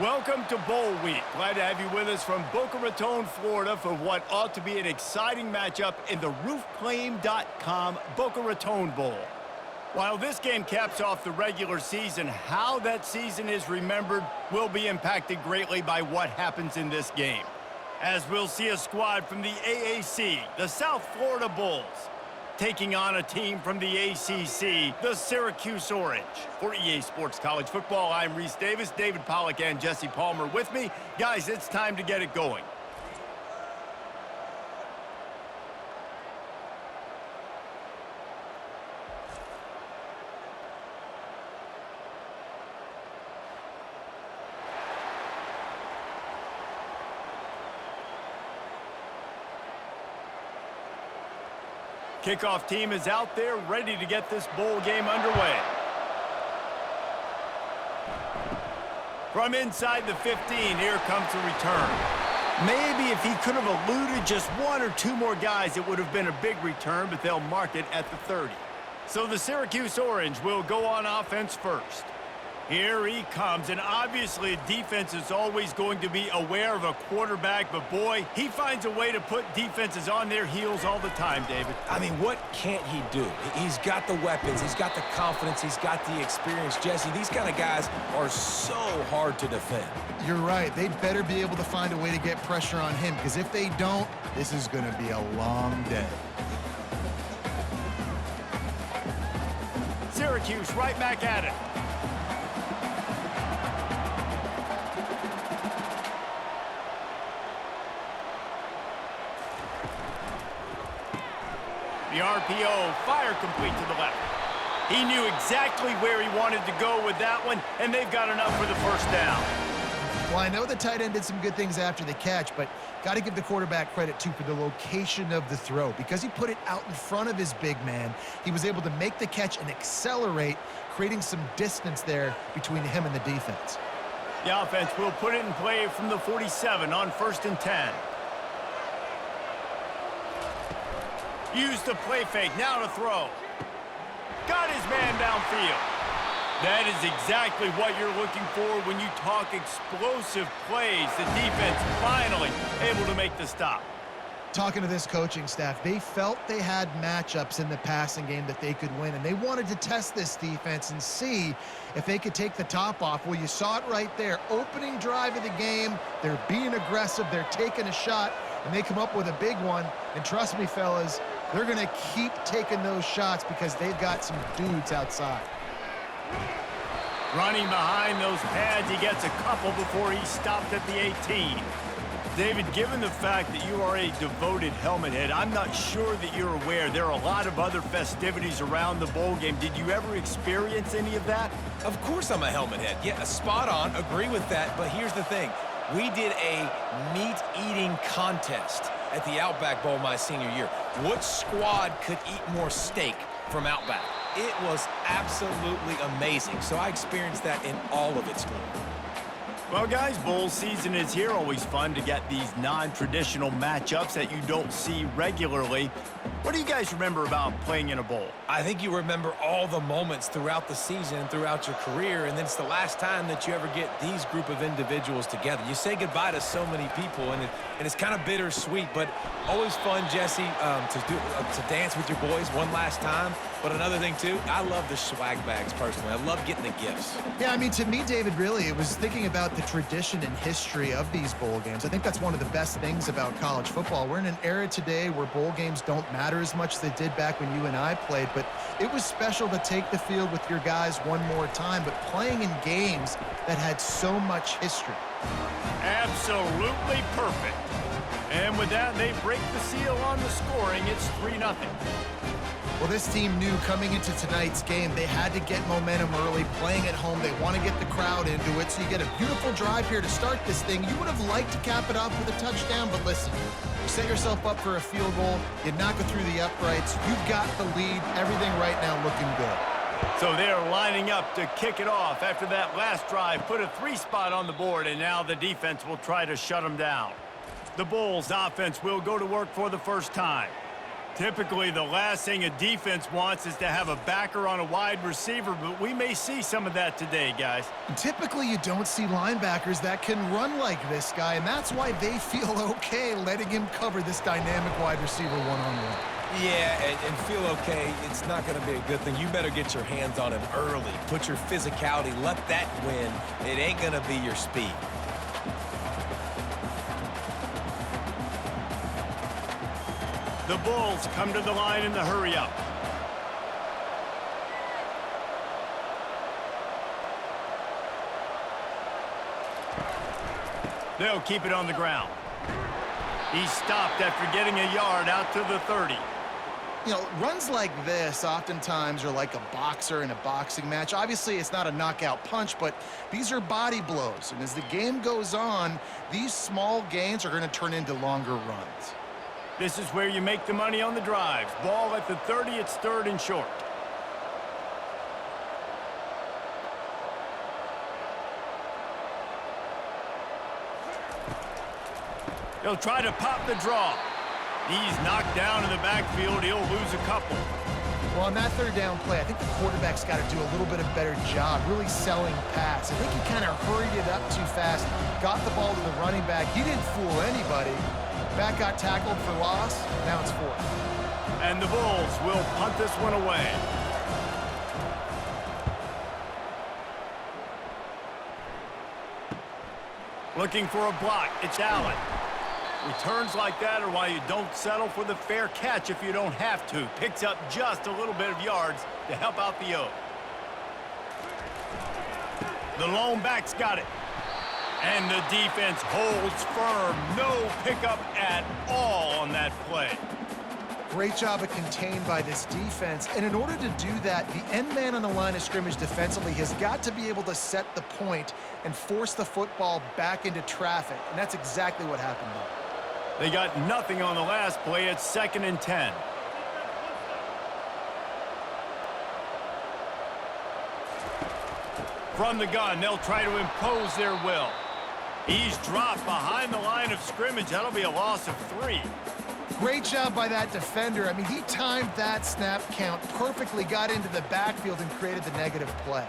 Welcome to Bowl Week. Glad to have you with us from Boca Raton, Florida for what ought to be an exciting matchup in the roofclaim.com Boca Raton Bowl. While this game caps off the regular season, how that season is remembered will be impacted greatly by what happens in this game. As we'll see a squad from the AAC, the South Florida Bulls, taking on a team from the ACC, the Syracuse Orange. For EA Sports College Football, I'm Reese Davis, David Pollack, and Jesse Palmer with me. Guys, it's time to get it going. Kickoff team is out there ready to get this bowl game underway. From inside the 15, here comes the return. Maybe if he could have eluded just one or two more guys, it would have been a big return, but they'll mark it at the 30. So the Syracuse Orange will go on offense first. Here he comes, and obviously defense is always going to be aware of a quarterback, but boy, he finds a way to put defenses on their heels all the time, David. I mean, what can't he do? He's got the weapons, he's got the confidence, he's got the experience. Jesse, these kind of guys are so hard to defend. You're right. They'd better be able to find a way to get pressure on him, because if they don't, this is going to be a long day. Syracuse right back at it. The RPO, fire complete to the left. He knew exactly where he wanted to go with that one, and they've got enough for the first down. Well, I know the tight end did some good things after the catch, but got to give the quarterback credit, too, for the location of the throw. Because he put it out in front of his big man, he was able to make the catch and accelerate, creating some distance there between him and the defense. The offense will put it in play from the 47 on 1st and 10. Use the play fake, now to throw. Got his man downfield. That is exactly what you're looking for when you talk explosive plays. The defense finally able to make the stop. Talking to this coaching staff, they felt they had matchups in the passing game that they could win, and they wanted to test this defense and see if they could take the top off. Well, you saw it right there. Opening drive of the game, they're being aggressive, they're taking a shot, and they come up with a big one. And trust me, fellas, they're going to keep taking those shots because they've got some dudes outside. Running behind those pads, he gets a couple before he stopped at the 18. David, given the fact that you are a devoted helmet head, I'm not sure that you're aware there are a lot of other festivities around the bowl game. Did you ever experience any of that? Of course I'm a helmet head. Yeah, spot on. Agree with that. But here's the thing. We did a meat-eating contest at the Outback Bowl my senior year. What squad could eat more steak from Outback? It was absolutely amazing. So I experienced that in all of its glory. Well, guys, bowl season is here. Always fun to get these non-traditional matchups that you don't see regularly. What do you guys remember about playing in a bowl? I think you remember all the moments throughout the season and throughout your career, and then it's the last time that you ever get these group of individuals together. You say goodbye to so many people, and it's kind of bittersweet, but always fun, Jesse, to dance with your boys one last time. But another thing, too, I love the swag bags, personally. I love getting the gifts. Yeah, I mean, to me, David, really, it was thinking about the tradition and history of these bowl games. I think that's one of the best things about college football. We're in an era today where bowl games don't matter as much as they did back when you and I played, but it was special to take the field with your guys one more time, but playing in games that had so much history. Absolutely perfect. And with that, they break the seal on the scoring. It's 3-0. Well, this team knew coming into tonight's game they had to get momentum early, playing at home. They want to get the crowd into it, so you get a beautiful drive here to start this thing. You would have liked to cap it off with a touchdown, but listen, you set yourself up for a field goal, you knock it through the uprights, you've got the lead, everything right now looking good. So they're lining up to kick it off after that last drive, put a 3 spot on the board, and now the defense will try to shut them down. The Bulls offense will go to work for the first time. Typically, the last thing a defense wants is to have a backer on a wide receiver, but we may see some of that today, guys. Typically, you don't see linebackers that can run like this guy, and that's why they feel okay letting him cover this dynamic wide receiver one-on-one. Yeah, and feel okay, it's not going to be a good thing. You better get your hands on him early. Put your physicality, let that win. It ain't going to be your speed. The Bulls come to the line in the hurry-up. They'll keep it on the ground. He stopped after getting a yard out to the 30. You know, runs like this oftentimes are like a boxer in a boxing match. Obviously, it's not a knockout punch, but these are body blows. And as the game goes on, these small gains are going to turn into longer runs. This is where you make the money on the drives. Ball at the 30, it's 3rd and short. He'll try to pop the draw. He's knocked down in the backfield. He'll lose a couple. Well, on that 3rd down play, I think the quarterback's got to do a little bit of better job really selling pass. I think he kind of hurried it up too fast, got the ball to the running back. He didn't fool anybody. Back got tackled for loss. Now it's 4th. And the Bulls will punt this one away. Looking for a block. It's Allen. Returns like that are why you don't settle for the fair catch if you don't have to. Picks up just a little bit of yards to help out the O. The lone back's got it. And the defense holds firm. No pickup at all on that play. Great job of contained by this defense. And in order to do that, the end man on the line of scrimmage defensively has got to be able to set the point and force the football back into traffic. And that's exactly what happened there. They got nothing on the last play. It's 2nd and 10. From the gun, they'll try to impose their will. He's dropped behind the line of scrimmage. That'll be a loss of 3. Great job by that defender. I mean, he timed that snap count perfectly, got into the backfield and created the negative play.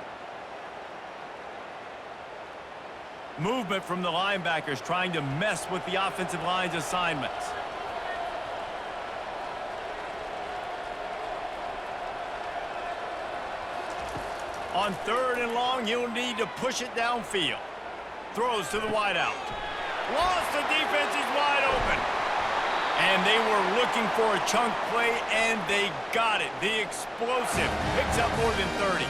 Movement from the linebackers trying to mess with the offensive line's assignments. On 3rd and long, you'll need to push it downfield. Throws to the wideout. Lost, the defense is wide open. And they were looking for a chunk play, and they got it. The explosive picks up more than 30.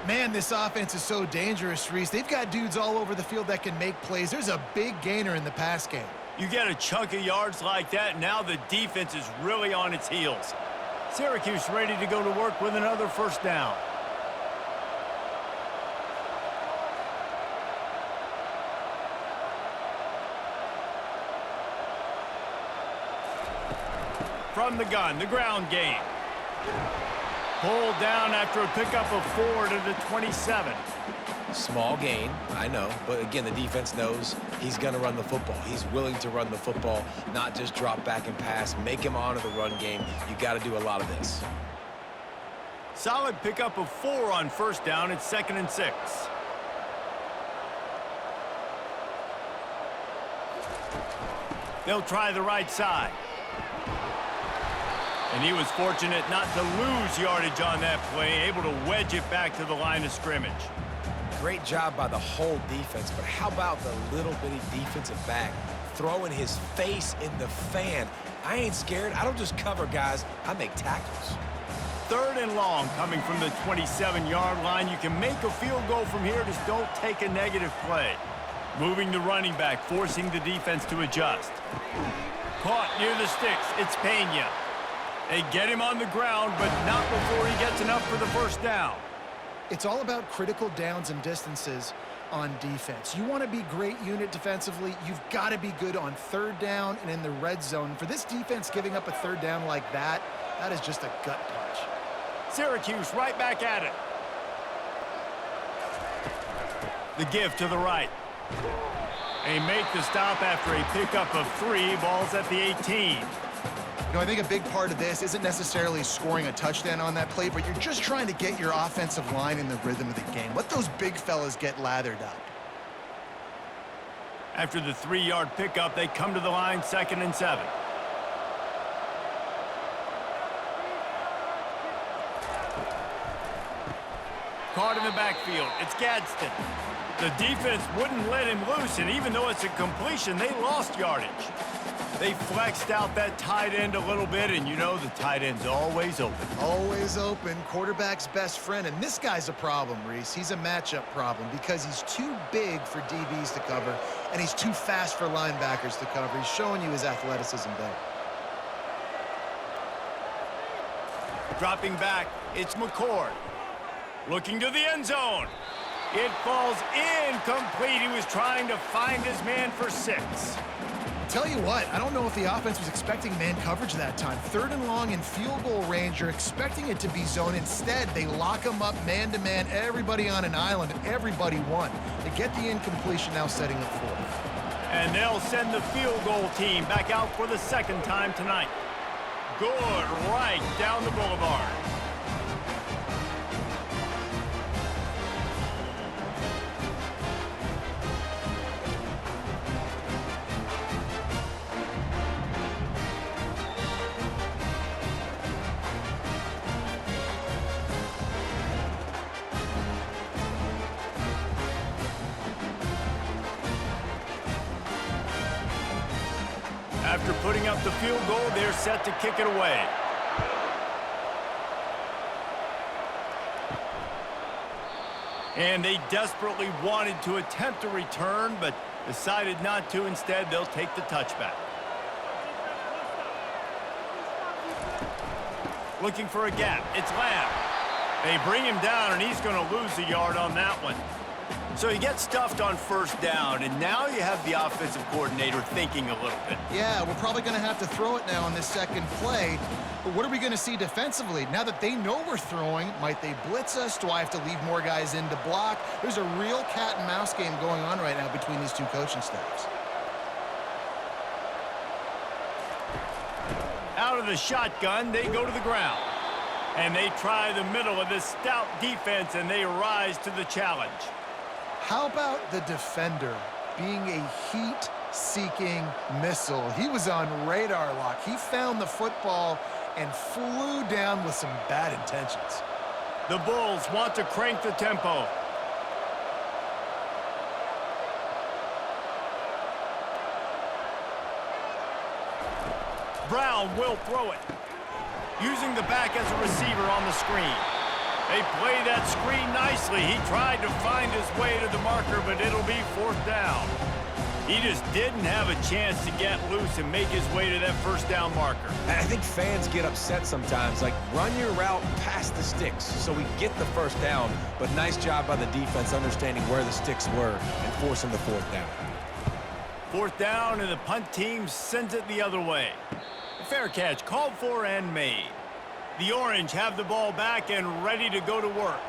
Man, this offense is so dangerous, Reese. They've got dudes all over the field that can make plays. There's a big gainer in the pass game. You get a chunk of yards like that, now the defense is really on its heels. Syracuse ready to go to work with another 1st down. From the gun, the ground game. Pulled down after a pickup of 4 to the 27. Small gain, I know, but again, the defense knows he's going to run the football. He's willing to run the football, not just drop back and pass, make him honor the run game. You got to do a lot of this. Solid pickup of 4 on 1st down. It's 2nd and 6. They'll try the right side. And he was fortunate not to lose yardage on that play, able to wedge it back to the line of scrimmage. Great job by the whole defense, but how about the little bitty defensive back throwing his face in the fan? I ain't scared. I don't just cover guys. I make tackles. 3rd and long coming from the 27-yard line. You can make a field goal from here. Just don't take a negative play. Moving the running back, forcing the defense to adjust. Caught near the sticks. It's Pena. They get him on the ground, but not before he gets enough for the 1st down. It's all about critical downs and distances on defense. You want to be great unit defensively, you've got to be good on 3rd down and in the red zone. For this defense giving up a 3rd down like that, that is just a gut punch. Syracuse right back at it. The give to the right. They make the stop after a pickup of 3. Ball's at the 18. You know, I think a big part of this isn't necessarily scoring a touchdown on that play, but you're just trying to get your offensive line in the rhythm of the game. Let those big fellas get lathered up. After the 3-yard pickup, they come to the line, 2nd and 7. Caught in the backfield. It's Gadsden. The defense wouldn't let him loose, and even though it's a completion, they lost yardage. They flexed out that tight end a little bit, and you know the tight end's always open. Always open. Quarterback's best friend. And this guy's a problem, Reese. He's a matchup problem because he's too big for DBs to cover, and he's too fast for linebackers to cover. He's showing you his athleticism there. Dropping back, it's McCord. Looking to the end zone. It falls incomplete. He was trying to find his man for 6. Tell you what, I don't know if the offense was expecting man coverage that time. 3rd and long in field goal range, you're expecting it to be zone. Instead, they lock him up man-to-man, everybody on an island, and everybody won. They get the incompletion, now setting up 4th. And they'll send the field goal team back out for the 2nd time tonight. Good right down the boulevard. After putting up the field goal, they're set to kick it away. And they desperately wanted to attempt a return, but decided not to. Instead, they'll take the touchback. Looking for a gap. It's Lamb. They bring him down, and he's going to lose a yard on that one. So you get stuffed on 1st down, and now you have the offensive coordinator thinking a little bit. Yeah, we're probably going to have to throw it now on this 2nd play. But what are we going to see defensively? Now that they know we're throwing, might they blitz us? Do I have to leave more guys in to block? There's a real cat and mouse game going on right now between these two coaching staffs. Out of the shotgun, they go to the ground. And they try the middle of this stout defense, and they rise to the challenge. How about the defender being a heat-seeking missile? He was on radar lock. He found the football and flew down with some bad intentions. The Bulls want to crank the tempo. Brown will throw it. Using the back as a receiver on the screen. They play that screen nicely. He tried to find his way to the marker, but it'll be 4th down. He just didn't have a chance to get loose and make his way to that 1st down marker. And I think fans get upset sometimes, like run your route past the sticks so we get the 1st down, but nice job by the defense understanding where the sticks were and forcing the 4th down. 4th down, and the punt team sends it the other way. A fair catch called for and made. The Orange have the ball back and ready to go to work.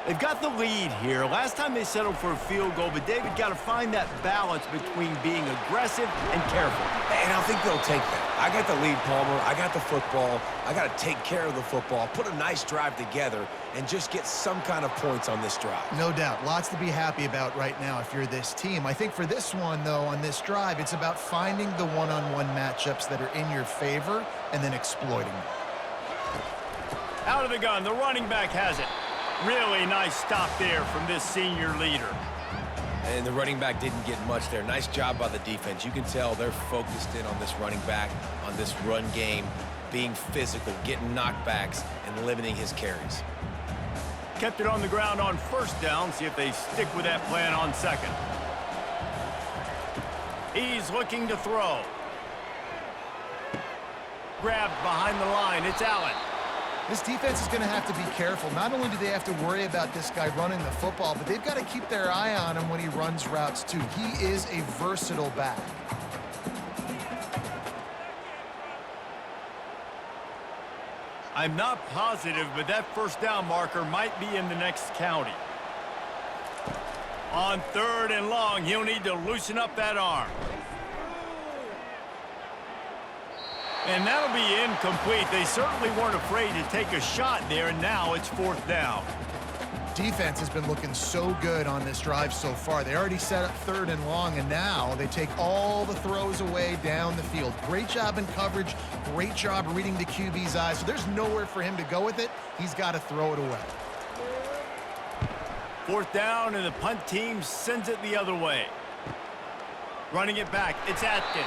They've got the lead here. Last time they settled for a field goal, but David got to find that balance between being aggressive and careful. And I think they'll take that. I got the lead, Palmer. I got the football. I got to take care of the football, put a nice drive together, and just get some kind of points on this drive. No doubt. Lots to be happy about right now if you're this team. I think for this one, though, on this drive, it's about finding the one-on-one matchups that are in your favor and then exploiting them. Out of the gun, the running back has it. Really nice stop there from this senior leader. And the running back didn't get much there. Nice job by the defense. You can tell they're focused in on this running back, on this run game, being physical, getting knockbacks, and limiting his carries. Kept it on the ground on 1st down. See if they stick with that plan on 2nd. He's looking to throw. Grabbed behind the line. It's Allen. This defense is going to have to be careful. Not only do they have to worry about this guy running the football, but they've got to keep their eye on him when he runs routes, too. He is a versatile back. I'm not positive, but that 1st down marker might be in the next county. On 3rd and long, he'll need to loosen up that arm. And that'll be incomplete. They certainly weren't afraid to take a shot there, and now it's 4th down. Defense has been looking so good on this drive so far. They already set up 3rd and long, and now they take all the throws away down the field. Great job in coverage, great job reading the QB's eyes. So there's nowhere for him to go with it. He's got to throw it away. 4th down, and the punt team sends it the other way. Running it back, it's Atkins.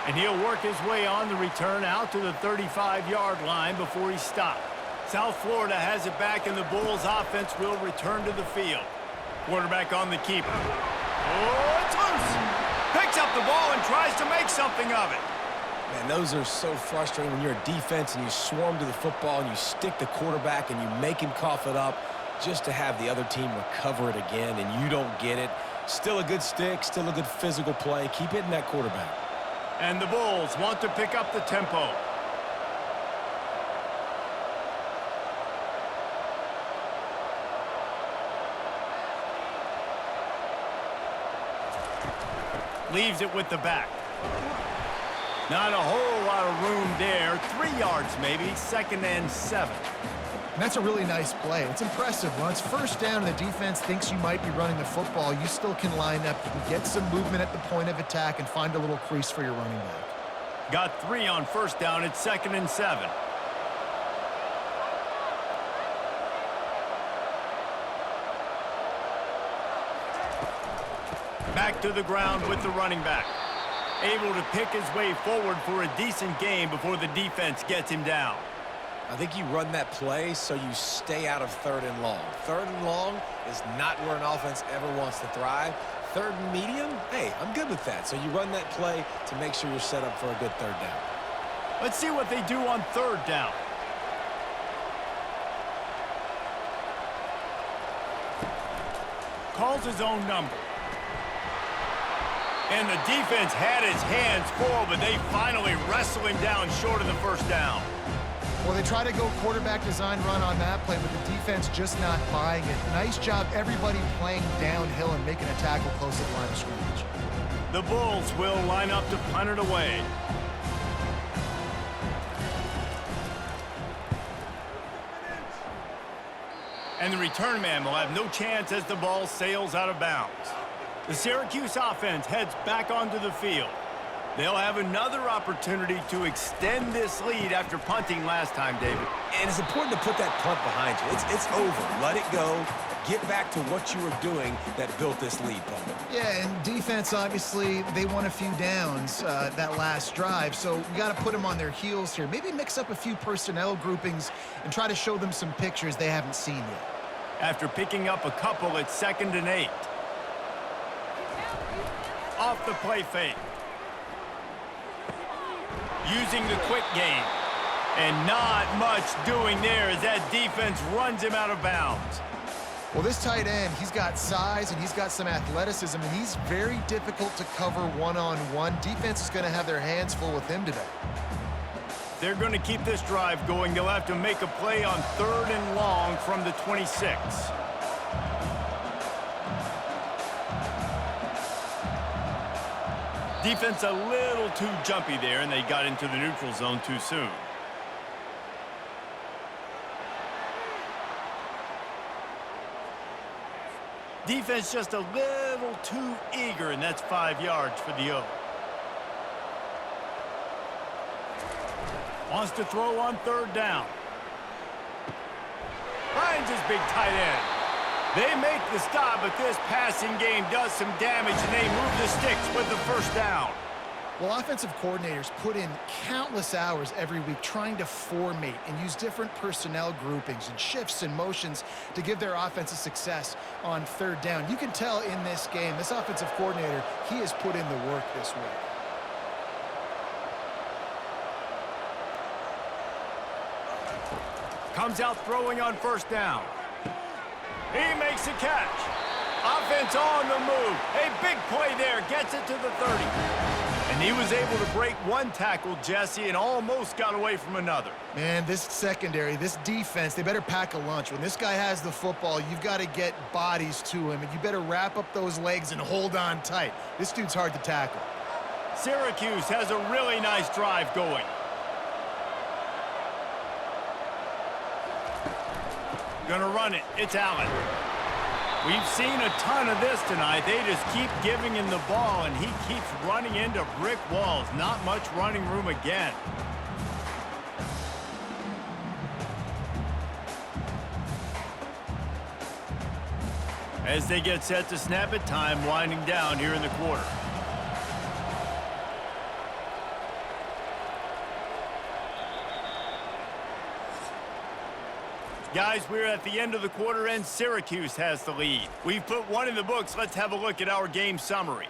And he'll work his way on the return out to the 35-yard line before he stopped. South Florida has it back, and the Bulls offense will return to the field. Quarterback on the keeper. Oh, it's loose. Picks up the ball and tries to make something of it. Man, those are so frustrating when you're a defense and you swarm to the football and you stick the quarterback and you make him cough it up just to have the other team recover it again, and you don't get it. Still a good stick, still a good physical play. Keep hitting that quarterback. And the Bulls want to pick up the tempo. Leaves it with the back. Not a whole lot of room there. 3 yards maybe, 2nd and 7. And that's a really nice play. It's impressive. When it's 1st down and the defense thinks you might be running the football, you still can line up. You can get some movement at the point of attack and find a little crease for your running back. Got 3 on 1st down. It's 2nd and 7. Back to the ground with the running back. Able to pick his way forward for a decent gain before the defense gets him down. I think you run that play so you stay out of 3rd and long. 3rd and long is not where an offense ever wants to thrive. 3rd and medium, hey, I'm good with that. So you run that play to make sure you're set up for a good 3rd down. Let's see what they do on 3rd down. Calls his own number. And the defense had his hands full, but they finally wrestle him down short of the 1st down. Well, they try to go quarterback design run on that play, but the defense just not buying it. Nice job, everybody playing downhill and making a tackle close to the line of scrimmage. The Bulls will line up to punt it away. And the return man will have no chance as the ball sails out of bounds. The Syracuse offense heads back onto the field. They'll have another opportunity to extend this lead after punting last time, David. And it's important to put that punt behind you. It's over. Let it go. Get back to what you were doing that built this lead, Bubba. Yeah, and defense, obviously, they won a few downs that last drive, so we got to put them on their heels here. Maybe mix up a few personnel groupings and try to show them some pictures they haven't seen yet. After picking up a couple, it's 2nd and 8. Off the play fake. Using the quick game. And not much doing there as that defense runs him out of bounds. Well, this tight end, he's got size and he's got some athleticism, and he's very difficult to cover one-on-one. Defense is going to have their hands full with him today. They're going to keep this drive going. They'll have to make a play on 3rd and long from the 26. Defense a little too jumpy there, and they got into the neutral zone too soon. Defense just a little too eager, and that's 5 yards for the O. Wants to throw on 3rd down. Finds his big tight end. They make the stop, but this passing game does some damage, and they move the sticks with the 1st down. Well, offensive coordinators put in countless hours every week trying to formate and use different personnel groupings and shifts and motions to give their offensive success on 3rd down. You can tell in this game, this offensive coordinator, he has put in the work this week. Comes out throwing on 1st down. He makes a catch. Offense on the move. A big play there. Gets it to the 30. And he was able to break one tackle, Jesse, and almost got away from another. Man, this secondary, this defense, they better pack a lunch. When this guy has the football, you've got to get bodies to him, and you better wrap up those legs and hold on tight. This dude's hard to tackle. Syracuse has a really nice drive going. Gonna run it. It's Allen. We've seen a ton of this tonight. They just keep giving him the ball, and he keeps running into brick walls. Not much running room again. As they get set to snap it, time winding down here in the quarter. Guys, we're at the end of the quarter, and Syracuse has the lead. We've put one in the books. Let's have a look at our game summary.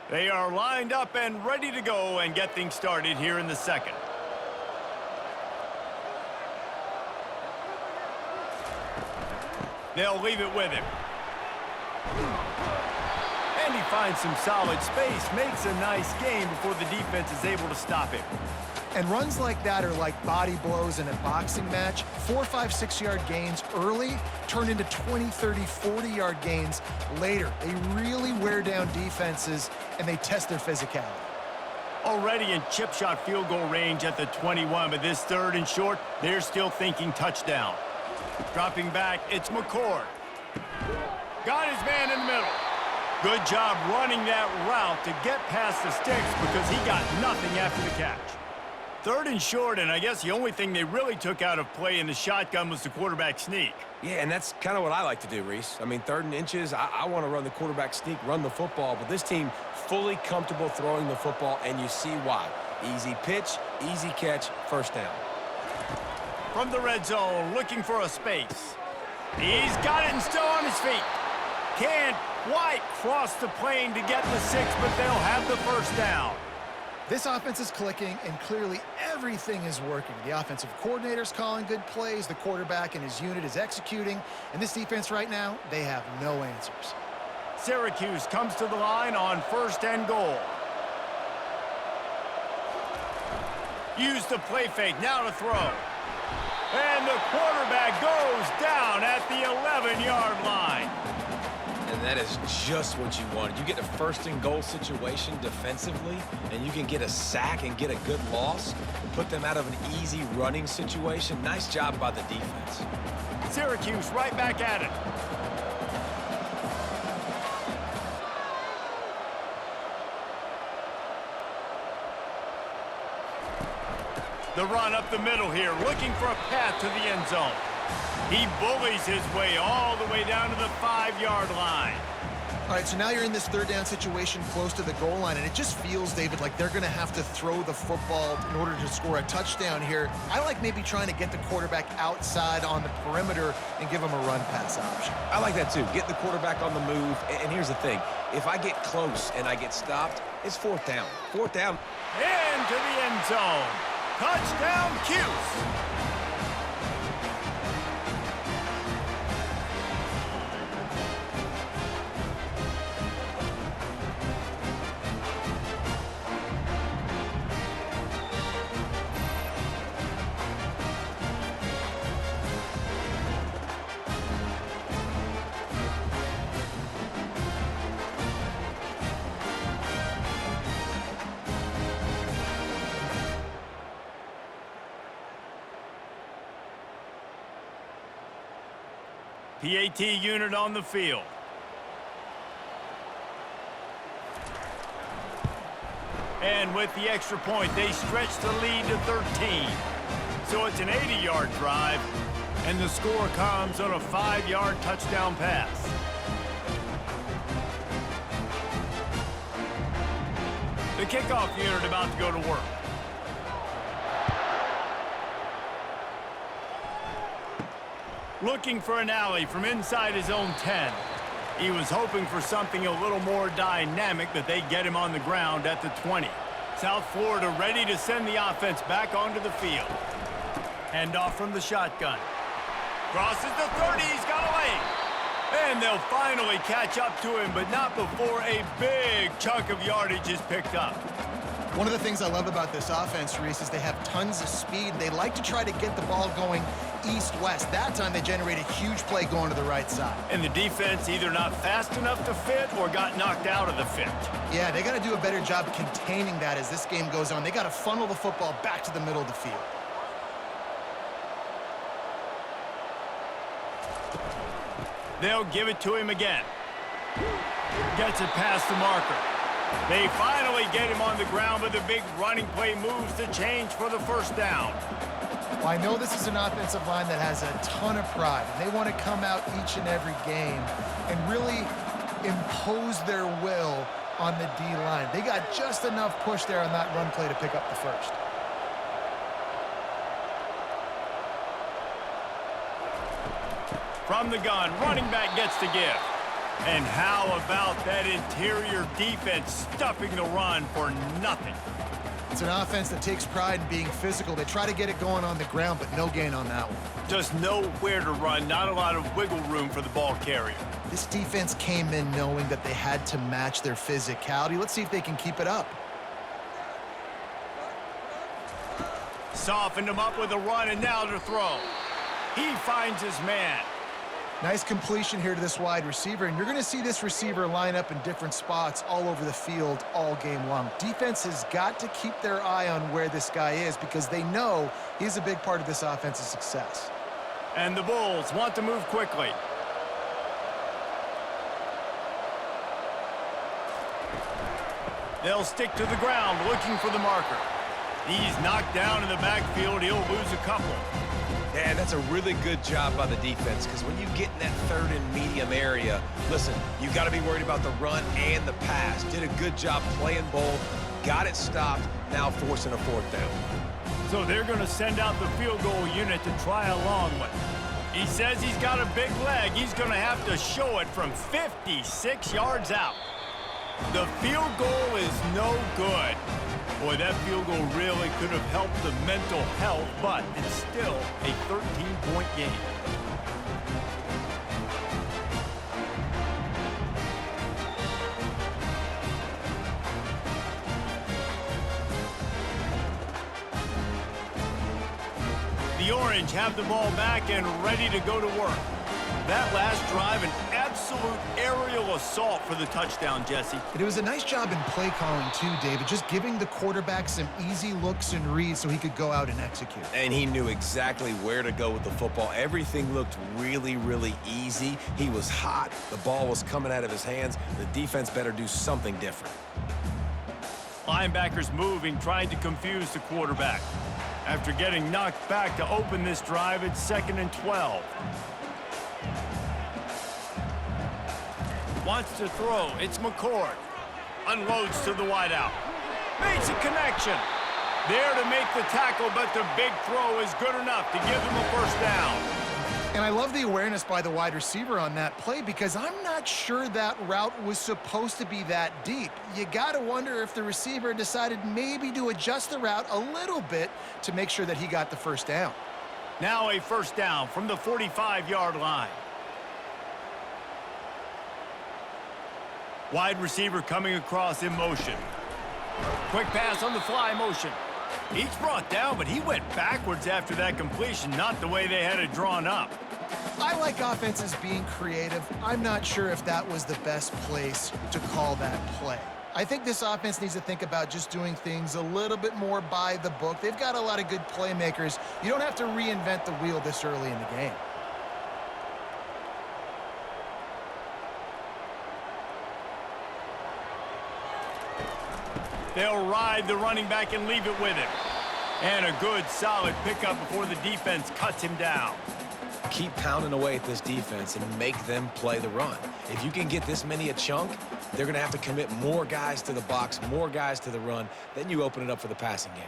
They are lined up and ready to go and get things started here in the second. They'll leave it with him. And he finds some solid space, makes a nice gain before the defense is able to stop him. And runs like that are like body blows in a boxing match. 4, 5, 6-yard gains early turn into 20, 30, 40-yard gains later. They really wear down defenses, and they test their physicality. Already in chip shot field goal range at the 21, but this third and short, they're still thinking touchdown. Dropping back, it's McCord. Got his man in the middle. Good job running that route to get past the sticks because he got nothing after the catch. Third and short, and I guess the only thing they really took out of play in the shotgun was the quarterback sneak. Yeah, and that's kind of what I like to do, Reese. I mean, 3rd and inches, I want to run the quarterback sneak, run the football, but this team fully comfortable throwing the football, and you see why. Easy pitch, easy catch, first down. From the red zone, looking for a space. He's got it and still on his feet. Can't quite cross the plane to get the 6, but they'll have the first down. This offense is clicking, and clearly everything is working. The offensive coordinator's calling good plays, the quarterback and his unit is executing, and this defense right now, they have no answers. Syracuse comes to the line on 1st and goal. Use the play fake, now to throw. And the quarterback goes down at the 11-yard line. And that is just what you wanted. You get a 1st and goal situation defensively, and you can get a sack and get a good loss, and put them out of an easy running situation. Nice job by the defense. Syracuse right back at it. The run up the middle here, looking for a path to the end zone. He bullies his way all the way down to the 5-yard line. All right, so now you're in this 3rd down situation close to the goal line, and it just feels, David, like they're going to have to throw the football in order to score a touchdown here. I like maybe trying to get the quarterback outside on the perimeter and give him a run-pass option. I like that, too. Get the quarterback on the move. And here's the thing. If I get close and I get stopped, it's 4th down. 4th down. Into the end zone. Touchdown, Cuse. PAT unit on the field. And with the extra point, they stretch the lead to 13. So it's an 80-yard drive, and the score comes on a 5-yard touchdown pass. The kickoff unit about to go to work. Looking for an alley from inside his own 10. He was hoping for something a little more dynamic, but they get him on the ground at the 20. South Florida ready to send the offense back onto the field. Handoff from the shotgun. Crosses the 30, he's got away. And they'll finally catch up to him, but not before a big chunk of yardage is picked up. One of the things I love about this offense, Reese, is they have tons of speed. They like to try to get the ball going east-west. That time they generate a huge play going to the right side. And the defense either not fast enough to fit or got knocked out of the fit. Yeah, they got to do a better job containing that as this game goes on. They got to funnel the football back to the middle of the field. They'll give it to him again. Gets it past the marker. They finally get him on the ground, but the big running play moves the change for the first down. Well, I know this is an offensive line that has a ton of pride. They want to come out each and every game and really impose their will on the D-line. They got just enough push there on that run play to pick up the first. From the gun, running back gets the give. And how about that interior defense stuffing the run for nothing? It's an offense that takes pride in being physical. They try to get it going on the ground, but no gain on that one. Just nowhere to run, not a lot of wiggle room for the ball carrier. This defense came in knowing that they had to match their physicality. Let's see if they can keep it up. Softened him up with a run, and now to throw. He finds his man. Nice completion here to this wide receiver, and you're going to see this receiver line up in different spots all over the field all game long. Defense has got to keep their eye on where this guy is because they know he's a big part of this offense's success. And the Bulls want to move quickly. They'll stick to the ground looking for the marker. He's knocked down in the backfield. He'll lose a couple. Yeah, that's a really good job by the defense because when you get in that third and medium area, listen, you got to be worried about the run and the pass. Did a good job playing both, got it stopped, now forcing a fourth down. So they're going to send out the field goal unit to try a long one. He says he's got a big leg. He's going to have to show it from 56 yards out. The field goal is no good. Boy, that field goal really could have helped the mental health, but it's still a 13-point game. The Orange have the ball back and ready to go to work. That last drive, an absolute aerial assault for the touchdown, Jesse. But it was a nice job in play calling too, David, just giving the quarterback some easy looks and reads so he could go out and execute. And he knew exactly where to go with the football. Everything looked really, really easy. He was hot. The ball was coming out of his hands. The defense better do something different. Linebackers moving, trying to confuse the quarterback. After getting knocked back to open this drive, it's 2nd and 12. Wants to throw. It's McCord. Unloads to the wideout. Makes a connection. There to make the tackle, but the big throw is good enough to give him a first down. And I love the awareness by the wide receiver on that play because I'm not sure that route was supposed to be that deep. You got to wonder if the receiver decided maybe to adjust the route a little bit to make sure that he got the first down. Now a first down from the 45-yard line. Wide receiver coming across in motion. Quick pass on the fly motion. He's brought down, but he went backwards after that completion, not the way they had it drawn up. I like offenses being creative. I'm not sure if that was the best place to call that play. I think this offense needs to think about just doing things a little bit more by the book. They've got a lot of good playmakers. You don't have to reinvent the wheel this early in the game. They'll ride the running back and leave it with him. And a good, solid pickup before the defense cuts him down. Keep pounding away at this defense and make them play the run. If you can get this many a chunk, they're going to have to commit more guys to the box, more guys to the run. Then you open it up for the passing game.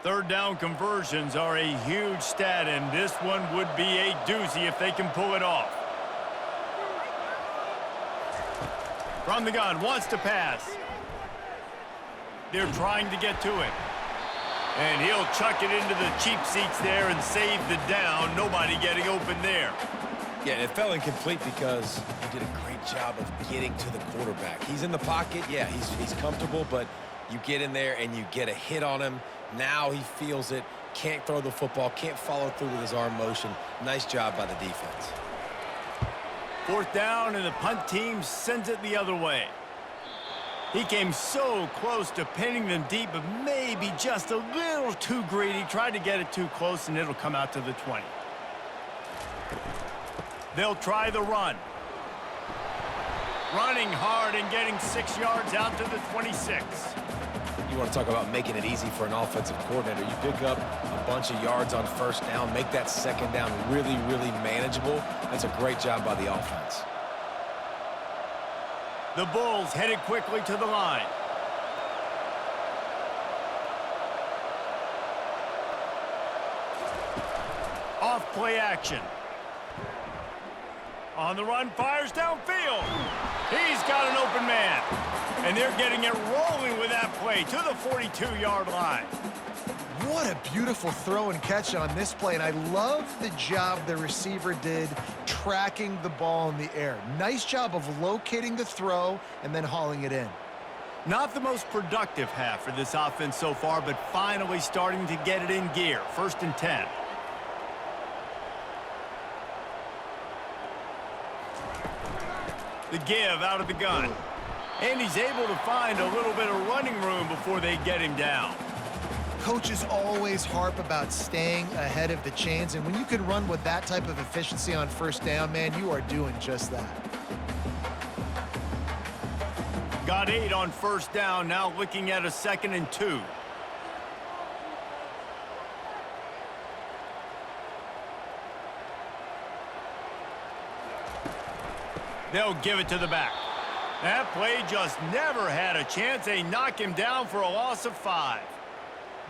Third down conversions are a huge stat, and this one would be a doozy if they can pull it off. From the gun, wants to pass. They're trying to get to it. And he'll chuck it into the cheap seats there and save the down. Nobody getting open there. Yeah, and it fell incomplete because he did a great job of getting to the quarterback. He's in the pocket. Yeah, he's comfortable, but You get in there and you get a hit on him. Now he feels it, can't throw the football, can't follow through with his arm motion. Nice job by the defense. 4th down, and the punt team sends it the other way. He came so close to pinning them deep, but maybe just a little too greedy. Tried to get it too close, and it'll come out to the 20. They'll try the run. Running hard and getting 6 yards out to the 26. You want to talk about making it easy for an offensive coordinator. You pick up a bunch of yards on 1st down, make that 2nd down really, really manageable. That's a great job by the offense. The Bulls headed quickly to the line. Off play action. On the run, fires downfield. He's got an open man. And they're getting it rolling with that play to the 42-yard line. What a beautiful throw and catch on this play, and I love the job the receiver did tracking the ball in the air. Nice job of locating the throw and then hauling it in. Not the most productive half for this offense so far, but finally starting to get it in gear. 1st and 10. The give out of the gun. And he's able to find a little bit of running room before they get him down. Coaches always harp about staying ahead of the chains, and when you can run with that type of efficiency on 1st down, man, you are doing just that. Got 8 on 1st down, now looking at a 2nd and 2. They'll give it to the back. That play just never had a chance. They knock him down for a loss of 5.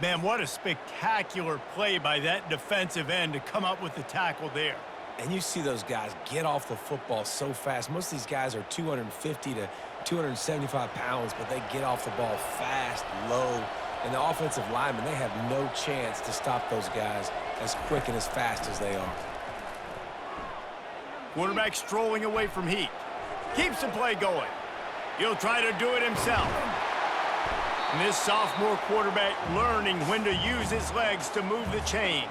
Man, what a spectacular play by that defensive end to come up with the tackle there. And you see those guys get off the football so fast. Most of these guys are 250 to 275 pounds, but they get off the ball fast, low. And the offensive linemen, they have no chance to stop those guys as quick and as fast as they are. Quarterback strolling away from heat. Keeps the play going. He'll try to do it himself. And this sophomore quarterback learning when to use his legs to move the chains.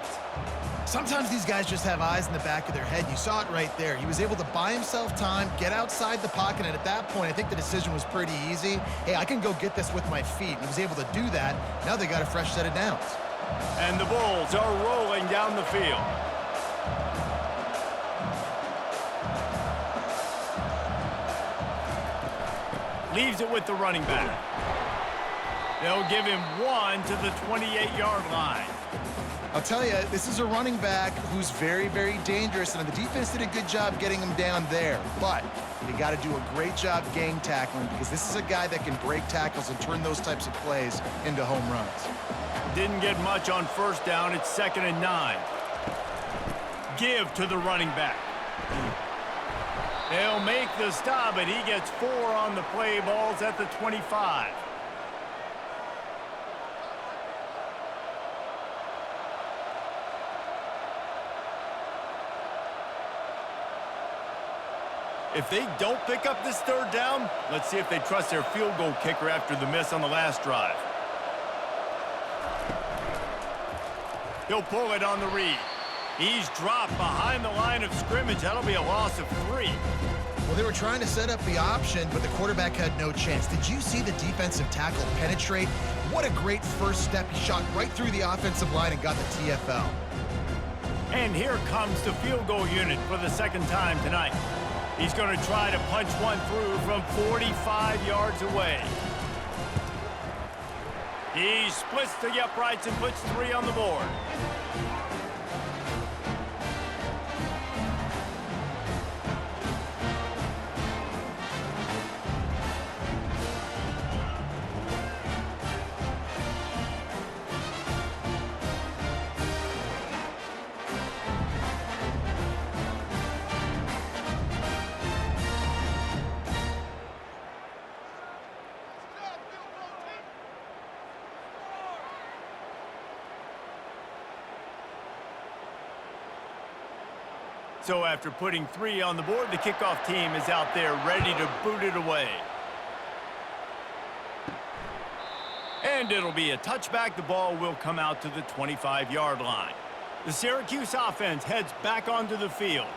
Sometimes these guys just have eyes in the back of their head. You saw it right there. He was able to buy himself time, get outside the pocket, and at that point, I think the decision was pretty easy. Hey, I can go get this with my feet. He was able to do that. Now they got a fresh set of downs. And the Bulls are rolling down the field. Leaves it with the running back. They'll give him 1 to the 28-yard line. I'll tell you, this is a running back who's very, very dangerous, and the defense did a good job getting him down there. But you got to do a great job gang tackling, because this is a guy that can break tackles and turn those types of plays into home runs. Didn't get much on 1st down. It's 2nd and 9. Give to the running back. They'll make the stop, but he gets 4 on the play. Balls at the 25. If they don't pick up this 3rd down, let's see if they trust their field goal kicker after the miss on the last drive. He'll pull it on the read. He's dropped behind the line of scrimmage. That'll be a loss of 3. Well, they were trying to set up the option, but the quarterback had no chance. Did you see the defensive tackle penetrate? What a great first step. He shot right through the offensive line and got the TFL. And here comes the field goal unit for the 2nd time tonight. He's going to try to punch one through from 45 yards away. He splits the uprights and puts 3 on the board. So after putting 3 on the board, the kickoff team is out there ready to boot it away. And it'll be a touchback. The ball will come out to the 25-yard line. The Syracuse offense heads back onto the field.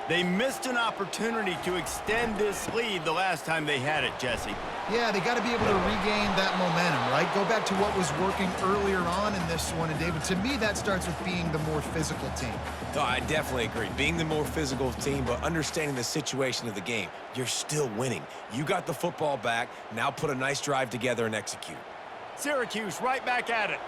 They missed an opportunity to extend this lead the last time they had it, Jesse. Yeah, they got to be able to regain that momentum, right? Go back to what was working earlier on in this one. And, David, to me, that starts with being the more physical team. Oh, I definitely agree. Being the more physical team, but understanding the situation of the game. You're still winning. You got the football back. Now put a nice drive together and execute. Syracuse right back at it.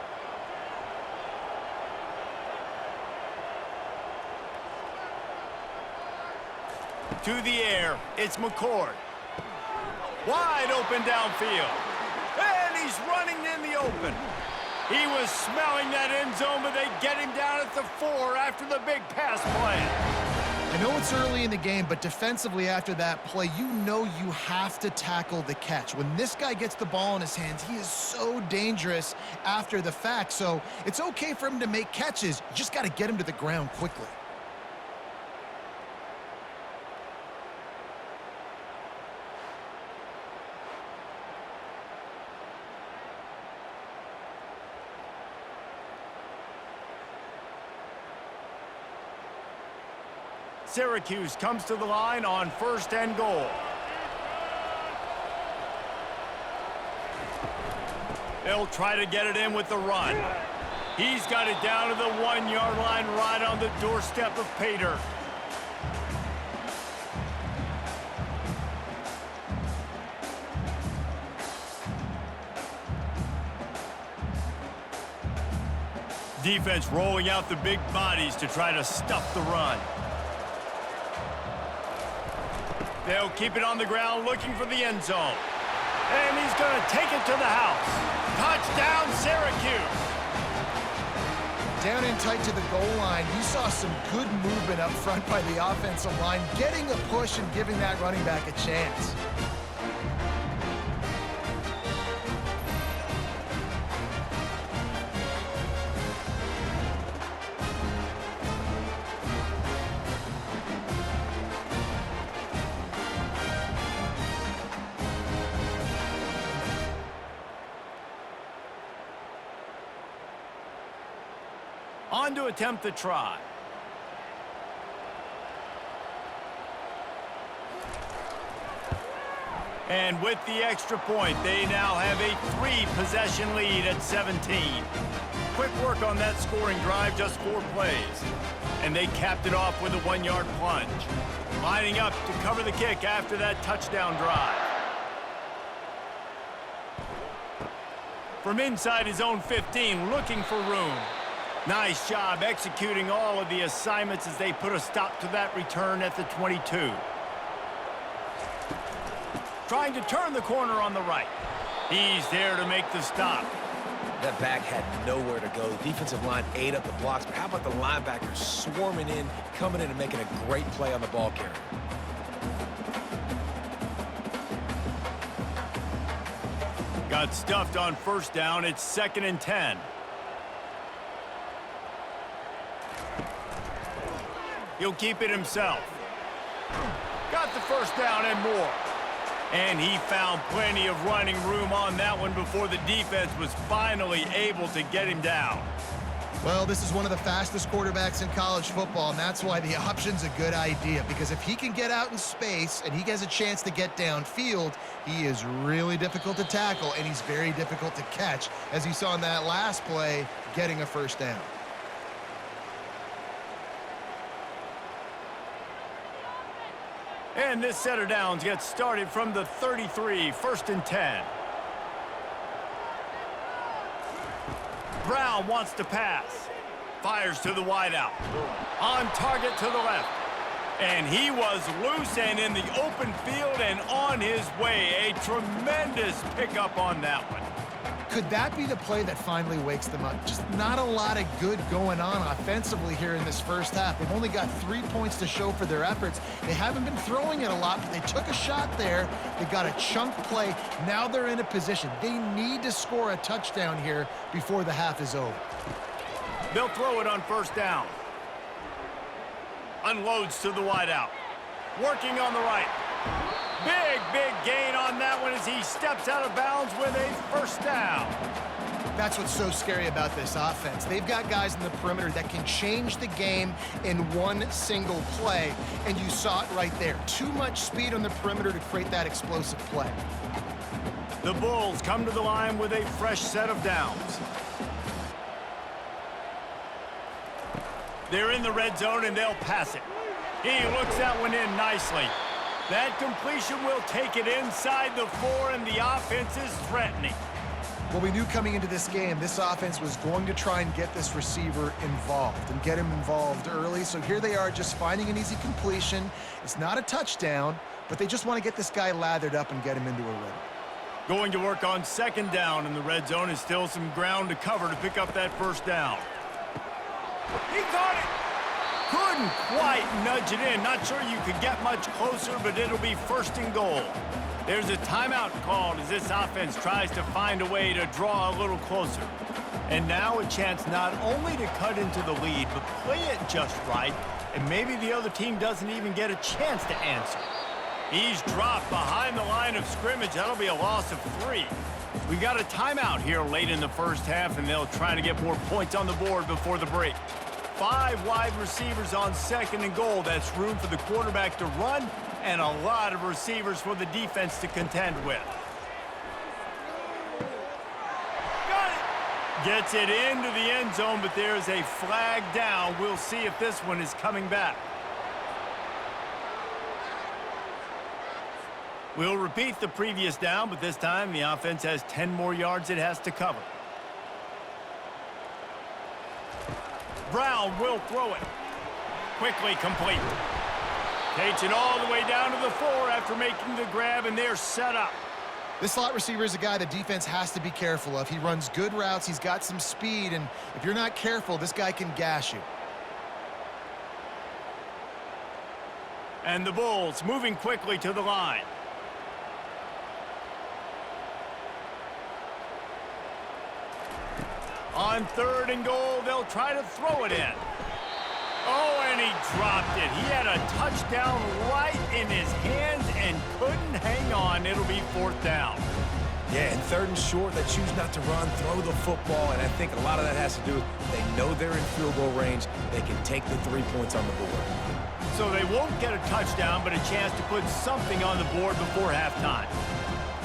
To the air, it's McCord. Wide open downfield. And he's running in the open. He was smelling that end zone, but they get him down at the 4 after the big pass play. I know it's early in the game, but defensively after that play, you know you have to tackle the catch. When this guy gets the ball in his hands, he is so dangerous after the fact. So it's okay for him to make catches. You just got to get him to the ground quickly. Syracuse comes to the line on 1st and goal. They'll try to get it in with the run. He's got it down to the 1-yard line right on the doorstep of Pater. Defense rolling out the big bodies to try to stuff the run. They'll keep it on the ground looking for the end zone. And he's going to take it to the house. Touchdown, Syracuse. Down in tight to the goal line, you saw some good movement up front by the offensive line, getting a push and giving that running back a chance. On to attempt the try. And with the extra point, they now have a 3-possession lead at 17. Quick work on that scoring drive, just 4 plays. And they capped it off with a 1-yard plunge. Lining up to cover the kick after that touchdown drive. From inside his own 15, looking for room. Nice job executing all of the assignments as they put a stop to that return at the 22. Trying to turn the corner on the right. He's there to make the stop. That back had nowhere to go. The defensive line ate up the blocks, but how about the linebackers swarming in, coming in and making a great play on the ball carrier? Got stuffed on 1st down. It's 2nd and 10. He'll keep it himself. Got the 1st down and more. And he found plenty of running room on that one before the defense was finally able to get him down. Well, this is one of the fastest quarterbacks in college football, and that's why the option's a good idea, because if he can get out in space and he has a chance to get downfield, he is really difficult to tackle, and he's very difficult to catch, as you saw in that last play, getting a 1st down. And this set of downs gets started from the 33, 1st and 10. Brown wants to pass. Fires to the wideout. On target to the left. And he was loose and in the open field and on his way. A tremendous pickup on that one. Could that be the play that finally wakes them up? Just not a lot of good going on offensively here in this 1st half. They've only got 3 points to show for their efforts. They haven't been throwing it a lot, but they took a shot there. They got a chunk play. Now they're in a position. They need to score a touchdown here before the half is over. They'll throw it on 1st down. Unloads to the wideout. Working on the right. Big gain on that one as he steps out of bounds with a 1st down. That's what's so scary about this offense. They've got guys in the perimeter that can change the game in one single play, and you saw it right there. Too much speed on the perimeter to create that explosive play. The Bulls come to the line with a fresh set of downs. They're in the red zone, and they'll pass it. He looks that one in nicely. That completion will take it inside the 4, and the offense is threatening. Well, we knew coming into this game, this offense was going to try and get this receiver involved and get him involved early. So here they are just finding an easy completion. It's not a touchdown, but they just want to get this guy lathered up and get him into a rhythm. Going to work on second down in the red zone is still some ground to cover to pick up that first down. He got it! Couldn't quite nudge it in. Not sure you could get much closer, but it'll be first and goal. There's a timeout called as this offense tries to find a way to draw a little closer. And now a chance not only to cut into the lead, but play it just right, and maybe the other team doesn't even get a chance to answer. He's dropped behind the line of scrimmage. That'll be a loss of 3. We got a timeout here late in the first half, and they'll try to get more points on the board before the break. 5 wide receivers on second and goal. That's room for the quarterback to run, and a lot of receivers for the defense to contend with. Got it! Gets it into the end zone, but there's a flag down. We'll see if this one is coming back. We'll repeat the previous down, but this time the offense has 10 more yards it has to cover. Brown will throw it. Quickly complete. Takes it all the way down to the 4 after making the grab, and they're set up. This slot receiver is a guy the defense has to be careful of. He runs good routes. He's got some speed, and if you're not careful, this guy can gash you. And the Bulls moving quickly to the line. On third and goal, they'll try to throw it in. Oh, and he dropped it. He had a touchdown right in his hands and couldn't hang on. It'll be fourth down. Yeah, and third and short, they choose not to run, throw the football, and I think a lot of that has to do with they know they're in field goal range. They can take the 3 points on the board. So they won't get a touchdown, but a chance to put something on the board before halftime.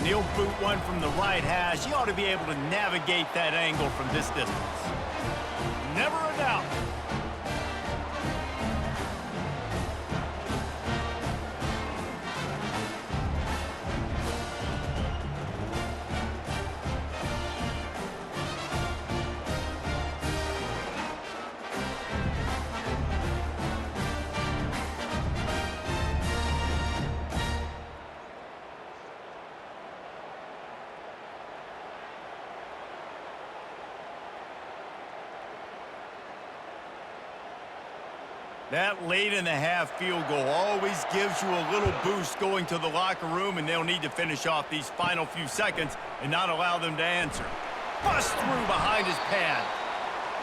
He'll boot one from the right hash. He ought to be able to navigate that angle from this distance. Never a doubt. That late in the half field goal always gives you a little boost going to the locker room, and they'll need to finish off these final few seconds and not allow them to answer. Bust through behind his pad.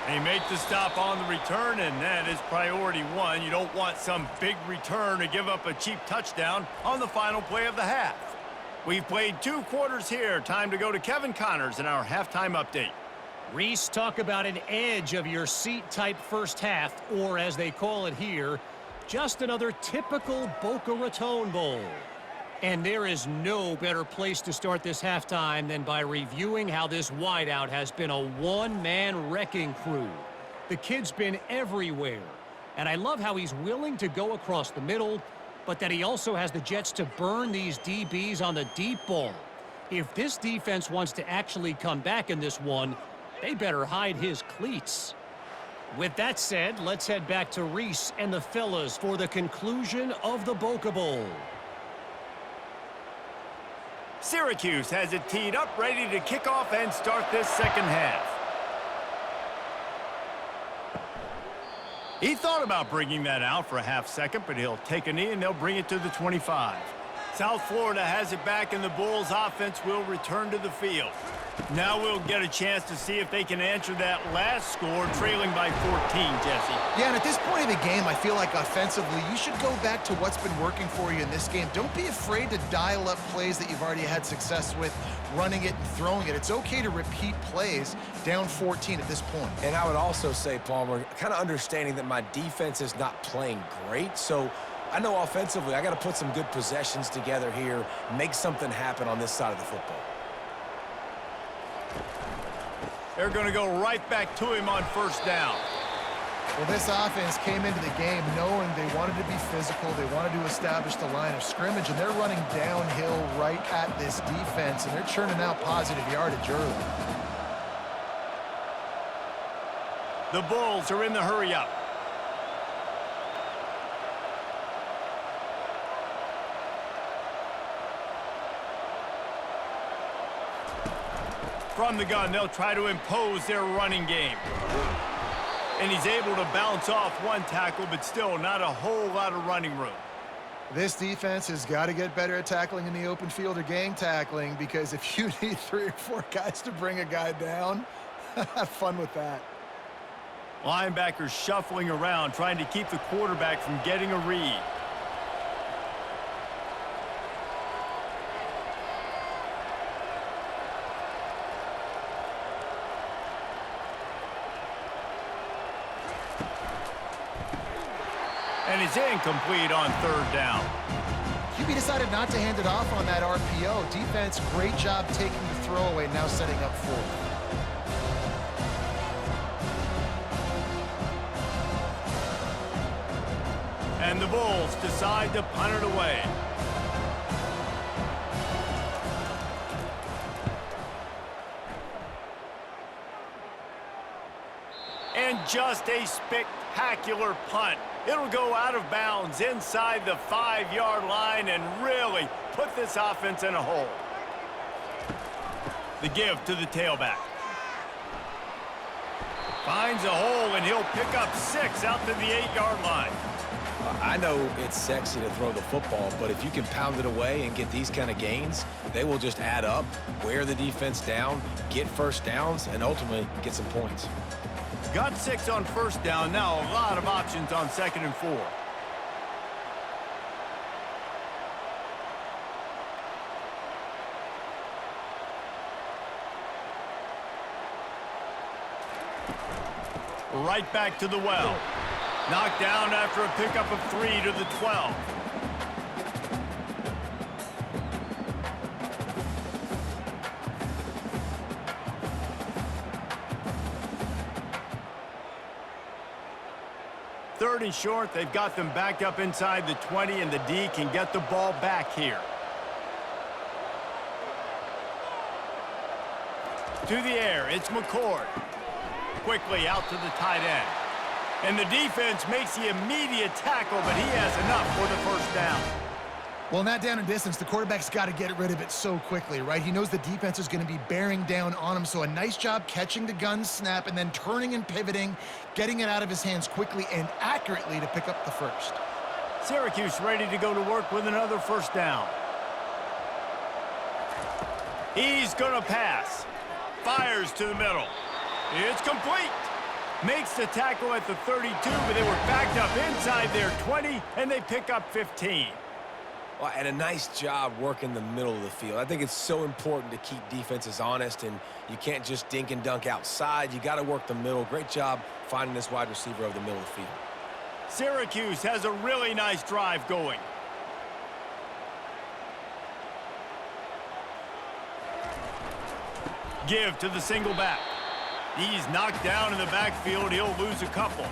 They make the stop on the return, and that is priority 1. You don't want some big return to give up a cheap touchdown on the final play of the half. We've played 2 quarters here. Time to go to Kevin Connors in our halftime update. Reese, talk about an edge of your seat type first half, or as they call it here, just another typical Boca Raton Bowl. And there is no better place to start this halftime than by reviewing how this wideout has been a one-man wrecking crew. The kid's been everywhere, and I love how he's willing to go across the middle, but that he also has the jets to burn these DBs on the deep ball. If this defense wants to actually come back in this one, they better hide his cleats. With that said, let's head back to Reese and the fellas for the conclusion of the Boca Bowl. Syracuse has it teed up, ready to kick off and start this second half. He thought about bringing that out for a half second, but he'll take a knee and they'll bring it to the 25. South Florida has it back, and the Bulls offense will return to the field. Now we'll get a chance to see if they can answer that last score, trailing by 14, Jesse. Yeah, and at this point in the game, I feel like offensively, you should go back to what's been working for you in this game. Don't be afraid to dial up plays that you've already had success with, running it and throwing it. It's okay to repeat plays down 14 at this point. And I would also say, Palmer, kind of understanding that my defense is not playing great, so I know offensively I got to put some good possessions together here, make something happen on this side of the football. They're going to go right back to him on first down. Well, this offense came into the game knowing they wanted to be physical, they wanted to establish the line of scrimmage, and they're running downhill right at this defense, and they're churning out positive yardage early. The Bulls are in the hurry-up. From the gun, they'll try to impose their running game. And he's able to bounce off one tackle, but still not a whole lot of running room. This defense has got to get better at tackling in the open field or gang tackling, because if you need 3 or 4 guys to bring a guy down, have fun with that. Linebackers shuffling around, trying to keep the quarterback from getting a read. And it's incomplete on third down. QB decided not to hand it off on that RPO. Defense, great job taking the throwaway, now setting up fourth. And the Bulls decide to punt it away. And just a spectacular punt. It'll go out of bounds inside the 5-yard line and really put this offense in a hole. The give to the tailback. Finds a hole, and he'll pick up 6 out to the 8-yard line. I know it's sexy to throw the football, but if you can pound it away and get these kind of gains, they will just add up, wear the defense down, get first downs, and ultimately get some points. Got 6 on first down. Now a lot of options on 2nd and 4. Right back to the well. Knocked down after a pickup of 3 to the 12. Third and short, they've got them backed up inside the 20, and the D can get the ball back here. To the air, it's McCord. Quickly out to the tight end. And the defense makes the immediate tackle, but he has enough for the first down. Well, in that down and distance, the quarterback's got to get rid of it so quickly, right? He knows the defense is going to be bearing down on him, so a nice job catching the gun snap and then turning and pivoting, getting it out of his hands quickly and accurately to pick up the first. Syracuse ready to go to work with another first down. He's going to pass. Fires to the middle. It's complete. Makes the tackle at the 32, but they were backed up inside their 20, and they pick up 15. Well, and a nice job working the middle of the field. I think it's so important to keep defenses honest, and you can't just dink and dunk outside. You got to work the middle. Great job finding this wide receiver over the middle of the field. Syracuse has a really nice drive going. Give to the single back. He's knocked down in the backfield. He'll lose a couple.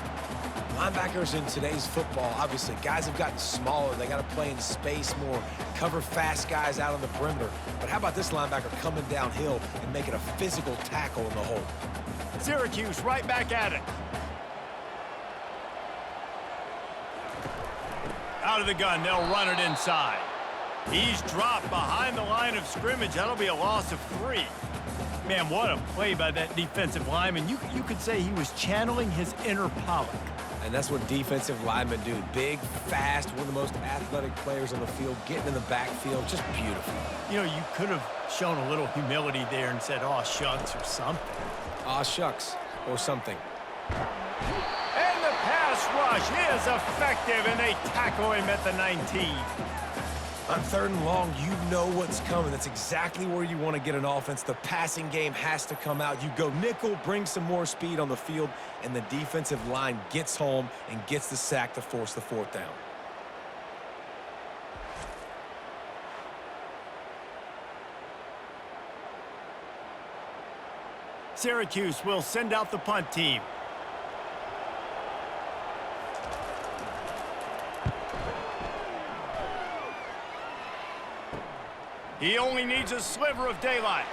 Linebackers in today's football, obviously, guys have gotten smaller. They got to play in space more, cover fast guys out on the perimeter. But how about this linebacker coming downhill and making a physical tackle in the hole? Syracuse right back at it. Out of the gun, they'll run it inside. He's dropped behind the line of scrimmage. That'll be a loss of 3. Man, what a play by that defensive lineman. You could say he was channeling his inner Pollock. And that's what defensive linemen do. Big, fast, one of the most athletic players on the field, getting in the backfield, just beautiful. You know, you could have shown a little humility there and said, "Aw, shucks," or something. Aw, shucks, or something. And the pass rush is effective, and they tackle him at the 19. On 3rd and long, you know what's coming. That's exactly where you want to get an offense. The passing game has to come out. You go nickel, bring some more speed on the field, and the defensive line gets home and gets the sack to force the 4th down. Syracuse will send out the punt team. He only needs a sliver of daylight.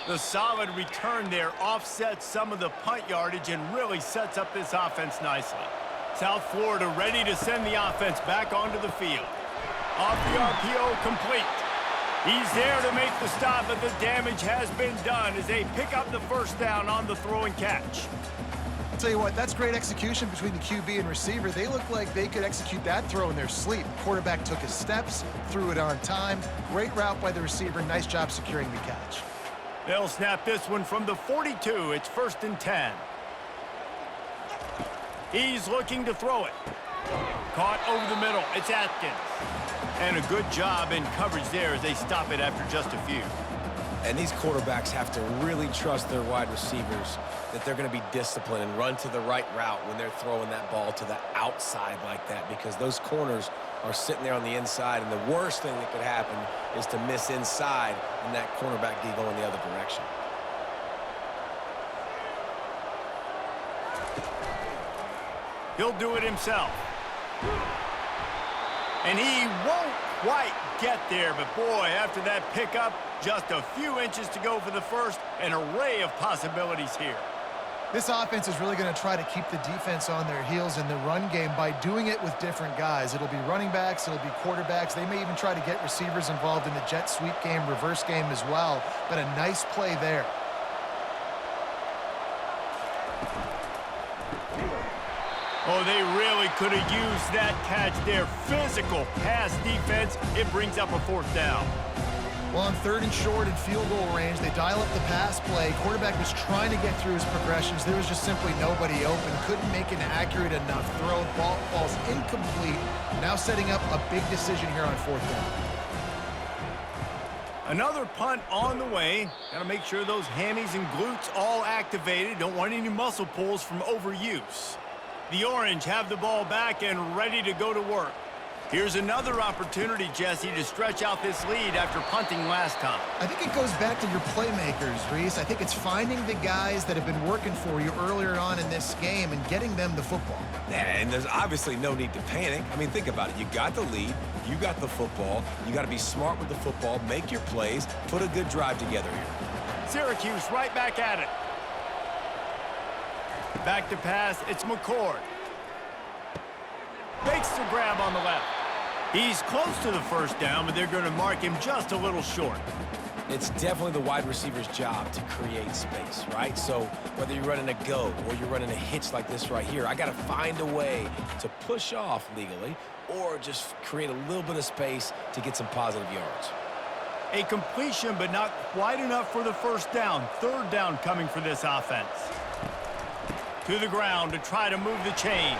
The solid return there offsets some of the punt yardage and really sets up this offense nicely. South Florida ready to send the offense back onto the field. Off the RPO, complete. He's there to make the stop, but the damage has been done as they pick up the 1st down on the throw and catch. I'll tell you what, that's great execution between the QB and receiver. They look like they could execute that throw in their sleep. Quarterback took his steps, threw it on time. Great route by the receiver. Nice job securing the catch. They'll snap this one from the 42. It's 1st and 10. He's looking to throw it. Caught over the middle. It's Atkins. And a good job in coverage there as they stop it after just a few. And these quarterbacks have to really trust their wide receivers that they're going to be disciplined and run to the right route when they're throwing that ball to the outside like that, because those corners are sitting there on the inside, and the worst thing that could happen is to miss inside and that cornerback be going the other direction. He'll do it himself. And he won't quite get there, but boy, after that pickup, just a few inches to go for the 1st, an array of possibilities here. This offense is really going to try to keep the defense on their heels in the run game by doing it with different guys. It'll be running backs, it'll be quarterbacks. They may even try to get receivers involved in the jet sweep game, reverse game as well, but a nice play there. Oh, they really could have used that catch there. Physical pass defense. It brings up a 4th down. Well, on 3rd and short and field goal range, they dial up the pass play. Quarterback was trying to get through his progressions. There was just simply nobody open. Couldn't make an accurate enough throw. Ball falls incomplete. Now setting up a big decision here on 4th down. Another punt on the way. Got to make sure those hammies and glutes all activated. Don't want any muscle pulls from overuse. The Orange have the ball back and ready to go to work. Here's another opportunity, Jesse, to stretch out this lead after punting last time. I think it goes back to your playmakers, Reese. I think it's finding the guys that have been working for you earlier on in this game and getting them the football. And there's obviously no need to panic. I mean, think about it. You got the lead. You got the football. You got to be smart with the football. Make your plays. Put a good drive together here. Syracuse right back at it. Back to pass. It's McCord. Makes the grab on the left. He's close to the 1st down, but they're going to mark him just a little short. It's definitely the wide receiver's job to create space, right? So whether you're running a go or you're running a hitch like this right here, I got to find a way to push off legally or just create a little bit of space to get some positive yards. A completion, but not quite enough for the 1st down. 3rd down coming for this offense. To the ground to try to move the chains.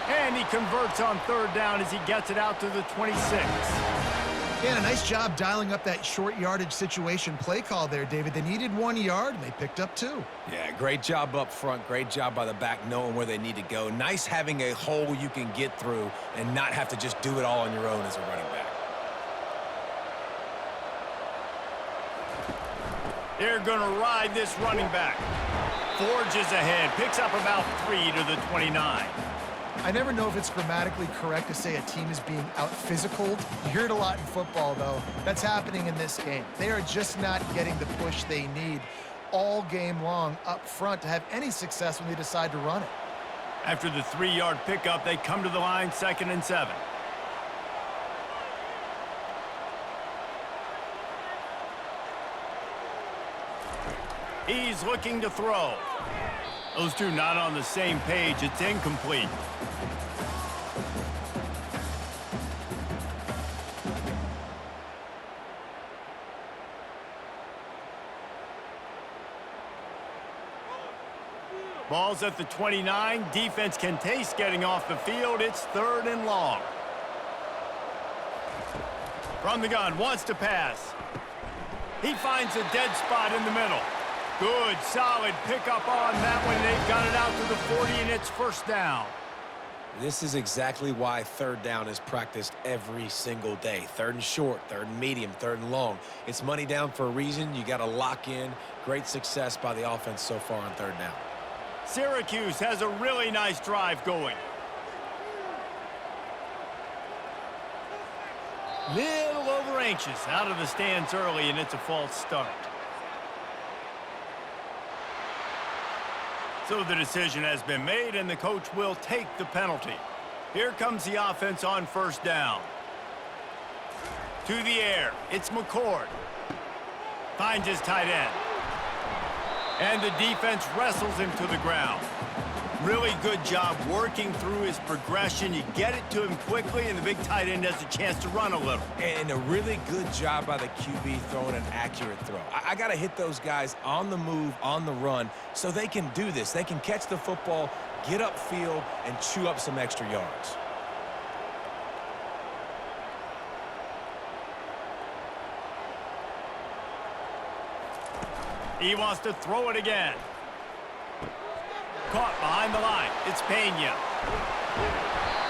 And he converts on 3rd down as he gets it out to the 26. Yeah, a nice job dialing up that short yardage situation play call there, David. They needed 1 yard, and they picked up 2. Yeah, great job up front. Great job by the back knowing where they need to go. Nice having a hole you can get through and not have to just do it all on your own as a running back. They're going to ride this running back. Forges ahead, picks up about 3 to the 29. I never know if it's grammatically correct to say a team is being out-physicaled. You hear it a lot in football, though. That's happening in this game. They are just not getting the push they need all game long up front to have any success when they decide to run it. After the 3-yard pickup, they come to the line, 2nd and 7. He's looking to throw. Those two not on the same page. It's incomplete. Ball's at the 29. Defense can taste getting off the field. It's 3rd and long. From the gun, wants to pass. He finds a dead spot in the middle. Good, solid pickup on that one. They've got it out to the 40, and it's 1st down. This is exactly why 3rd down is practiced every single day. 3rd and short, 3rd and medium, 3rd and long. It's money down for a reason. You got to lock in. Great success by the offense so far on 3rd down. Syracuse has a really nice drive going. Little over anxious, out of the stands early, and it's a false start. So the decision has been made, and the coach will take the penalty. Here comes the offense on 1st down. To the air, it's McCord. Finds his tight end. And the defense wrestles him to the ground. Really good job working through his progression. You get it to him quickly, and the big tight end has a chance to run a little. And a really good job by the QB throwing an accurate throw. I got to hit those guys on the move, on the run, so they can do this. They can catch the football, get upfield, and chew up some extra yards. He wants to throw it again. Caught behind the line. It's Pena.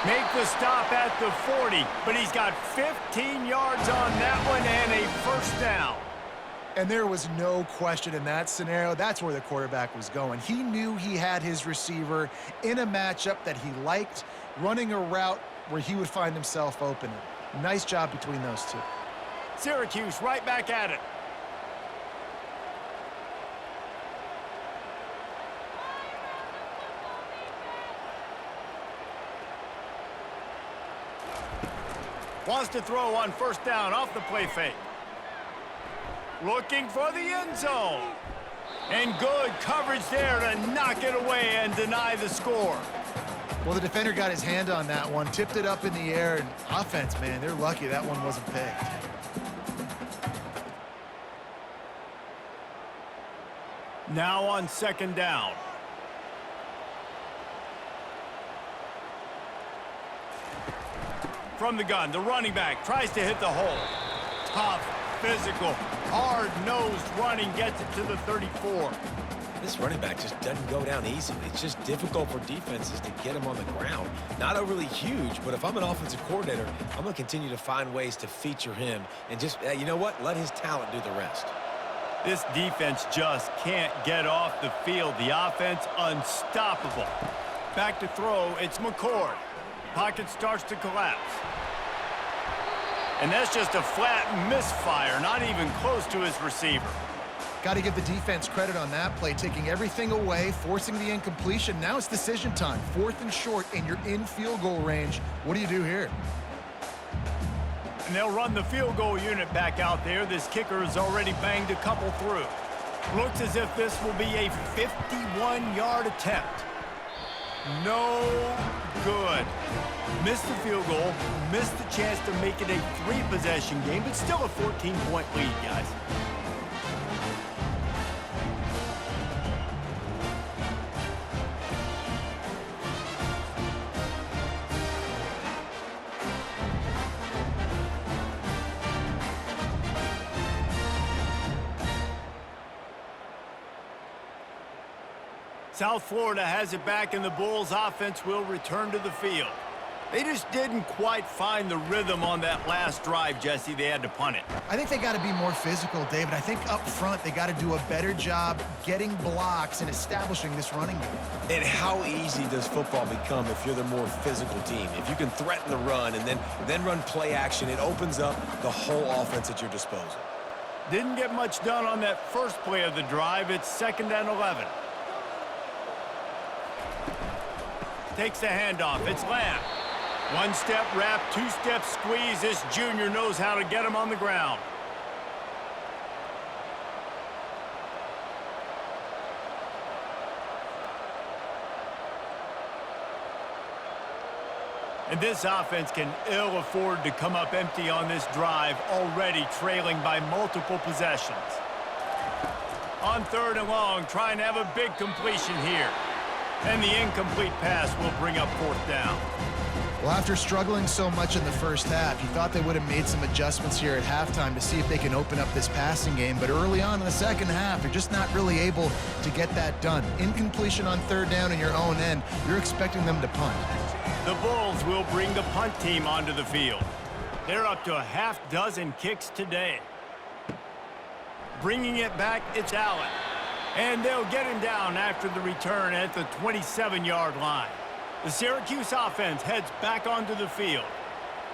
Make the stop at the 40, but he's got 15 yards on that one and a 1st down. And there was no question in that scenario. That's where the quarterback was going. He knew he had his receiver in a matchup that he liked, running a route where he would find himself open. Nice job between those two. Syracuse right back at it. Wants to throw on 1st down off the play fake. Looking for the end zone. And good coverage there to knock it away and deny the score. Well, the defender got his hand on that one, tipped it up in the air, and offense, man, they're lucky that one wasn't picked. Now on 2nd down. From the gun, the running back tries to hit the hole. Tough, physical, hard-nosed running gets it to the 34. This running back just doesn't go down easily. It's just difficult for defenses to get him on the ground. Not overly huge, but if I'm an offensive coordinator, I'm going to continue to find ways to feature him and just, you know what, let his talent do the rest. This defense just can't get off the field. The offense unstoppable. Back to throw, it's McCord. Pocket starts to collapse. And that's just a flat misfire, not even close to his receiver. Got to give the defense credit on that play, taking everything away, forcing the incompletion. Now it's decision time. 4th and short, and you're in field goal range. What do you do here? And they'll run the field goal unit back out there. This kicker has already banged a couple through. Looks as if this will be a 51-yard attempt. No good. Missed the field goal, missed the chance to make it a 3-possession game, but still a 14-point lead, guys. South Florida has it back, and the Bulls offense will return to the field. They just didn't quite find the rhythm on that last drive, Jesse. They had to punt it. I think they got to be more physical, David. I think up front they got to do a better job getting blocks and establishing this running game. And how easy does football become if you're the more physical team? If you can threaten the run and then run play action, it opens up the whole offense at your disposal. Didn't get much done on that first play of the drive. It's 2nd and 11. Takes the handoff. It's Lamb. 1-step wrap, 2-step squeeze. This junior knows how to get him on the ground. And this offense can ill afford to come up empty on this drive, already trailing by multiple possessions. On 3rd and long, trying to have a big completion here. And the incomplete pass will bring up 4th down. Well, after struggling so much in the first half, you thought they would have made some adjustments here at halftime to see if they can open up this passing game. But early on in the second half, they're just not really able to get that done. Incompletion on 3rd down in your own end, you're expecting them to punt. The Bulls will bring the punt team onto the field. They're up to a half-dozen kicks today. Bringing it back, it's Allen. And they'll get him down after the return at the 27-yard line. The Syracuse offense heads back onto the field.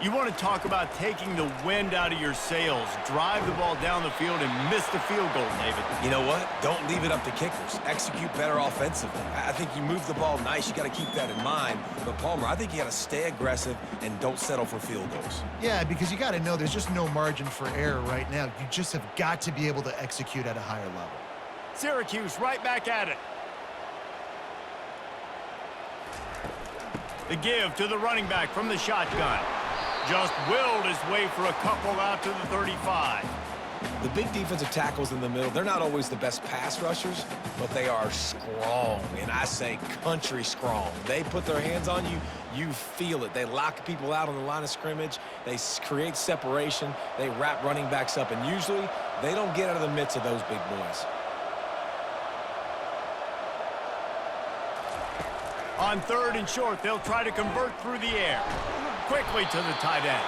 You want to talk about taking the wind out of your sails. Drive the ball down the field and miss the field goal, David. You know what? Don't leave it up to kickers. Execute better offensively. I think you move the ball nice. You got to keep that in mind. But, Palmer, I think you got to stay aggressive and don't settle for field goals. Yeah, because you got to know there's just no margin for error right now. You just have got to be able to execute at a higher level. Syracuse right back at it. The give to the running back from the shotgun. Just willed his way for a couple out to the 35. The big defensive tackles in the middle, they're not always the best pass rushers, but they are strong, and I say country strong. They put their hands on you, you feel it. They lock people out on the line of scrimmage. They create separation. They wrap running backs up, and usually they don't get out of the midst of those big boys. On 3rd and short, they'll try to convert through the air. Quickly to the tight end.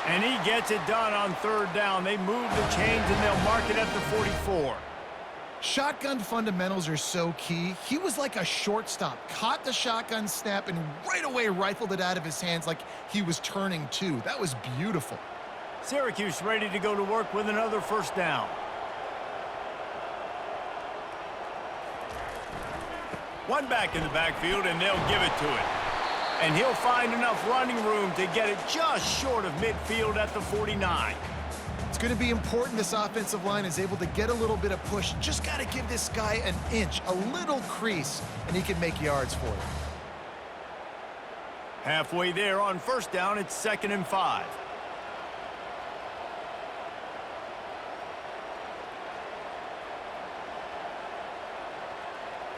And he gets it done on 3rd down. They move the chains, and they'll mark it at the 44. Shotgun fundamentals are so key. He was like a shortstop. Caught the shotgun snap and right away rifled it out of his hands like he was turning two. That was beautiful. Syracuse ready to go to work with another 1st down. One back in the backfield, and they'll give it to it. And he'll find enough running room to get it just short of midfield at the 49. It's going to be important this offensive line is able to get a little bit of push. Just got to give this guy an inch, a little crease, and he can make yards for you. Halfway there on 1st down, it's 2nd and 5.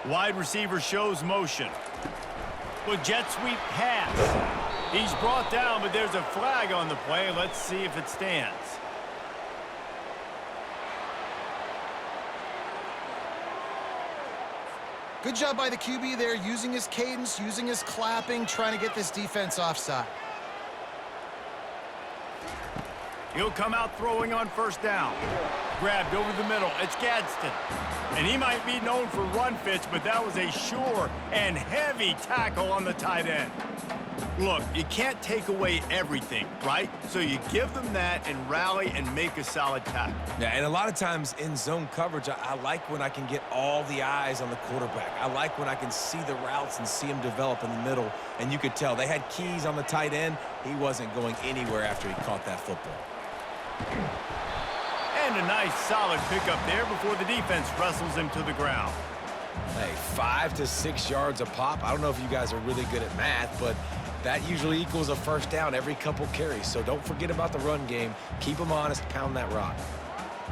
Wide receiver shows motion. With jet sweep pass. He's brought down, but there's a flag on the play. Let's see if it stands. Good job by the QB there, using his cadence, using his clapping, trying to get this defense offside. He'll come out throwing on 1st down. Grabbed over the middle. It's Gadsden. And he might be known for run fits, but that was a sure and heavy tackle on the tight end. Look, you can't take away everything, right? So you give them that and rally and make a solid tackle. Yeah, and a lot of times in zone coverage, I like when I can get all the eyes on the quarterback. I like when I can see the routes and see him develop in the middle. And you could tell they had keys on the tight end. He wasn't going anywhere after he caught that football. And a nice solid pickup there before the defense wrestles him to the ground. Hey, 5 to 6 yards a pop. I don't know if you guys are really good at math, but that usually equals a 1st down every couple carries. So don't forget about the run game. Keep them honest, pound that rock.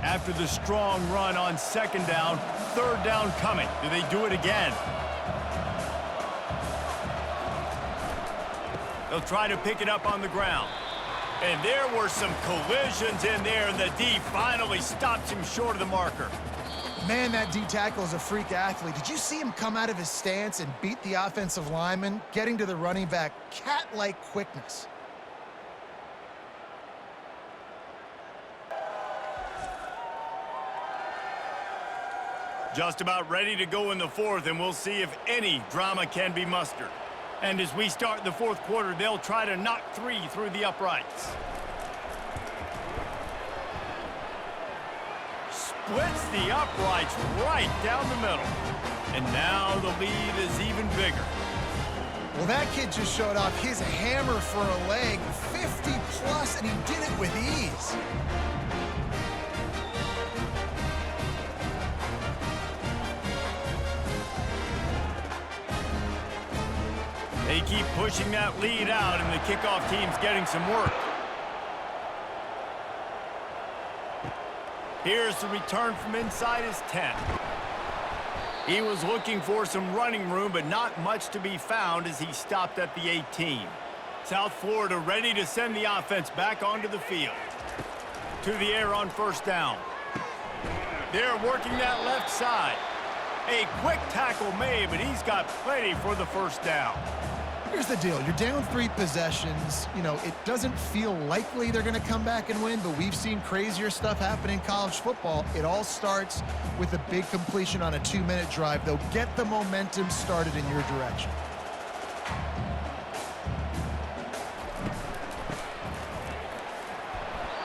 After the strong run on 2nd down, 3rd down coming. Do they do it again? They'll try to pick it up on the ground. And there were some collisions in there, and the D finally stops him short of the marker. Man, that D tackle is a freak athlete. Did you see him come out of his stance and beat the offensive lineman, getting to the running back? Cat-like quickness. Just about ready to go in the 4th, and we'll see if any drama can be mustered. And as we start the 4th quarter, they'll try to knock 3 through the uprights. Splits the uprights right down the middle. And now the lead is even bigger. Well, that kid just showed off his hammer for a leg, 50+, and he did it with ease. They keep pushing that lead out, and the kickoff team's getting some work. Here's the return from inside his 10. He was looking for some running room, but not much to be found as he stopped at the 18. South Florida ready to send the offense back onto the field. To the air on first down. They're working that left side. A quick tackle made, but he's got plenty for the first down. Here's the deal. You're down 3 possessions. You know, it doesn't feel likely they're going to come back and win, but we've seen crazier stuff happen in college football. It all starts with a big completion on a 2-minute drive. They'll get the momentum started in your direction.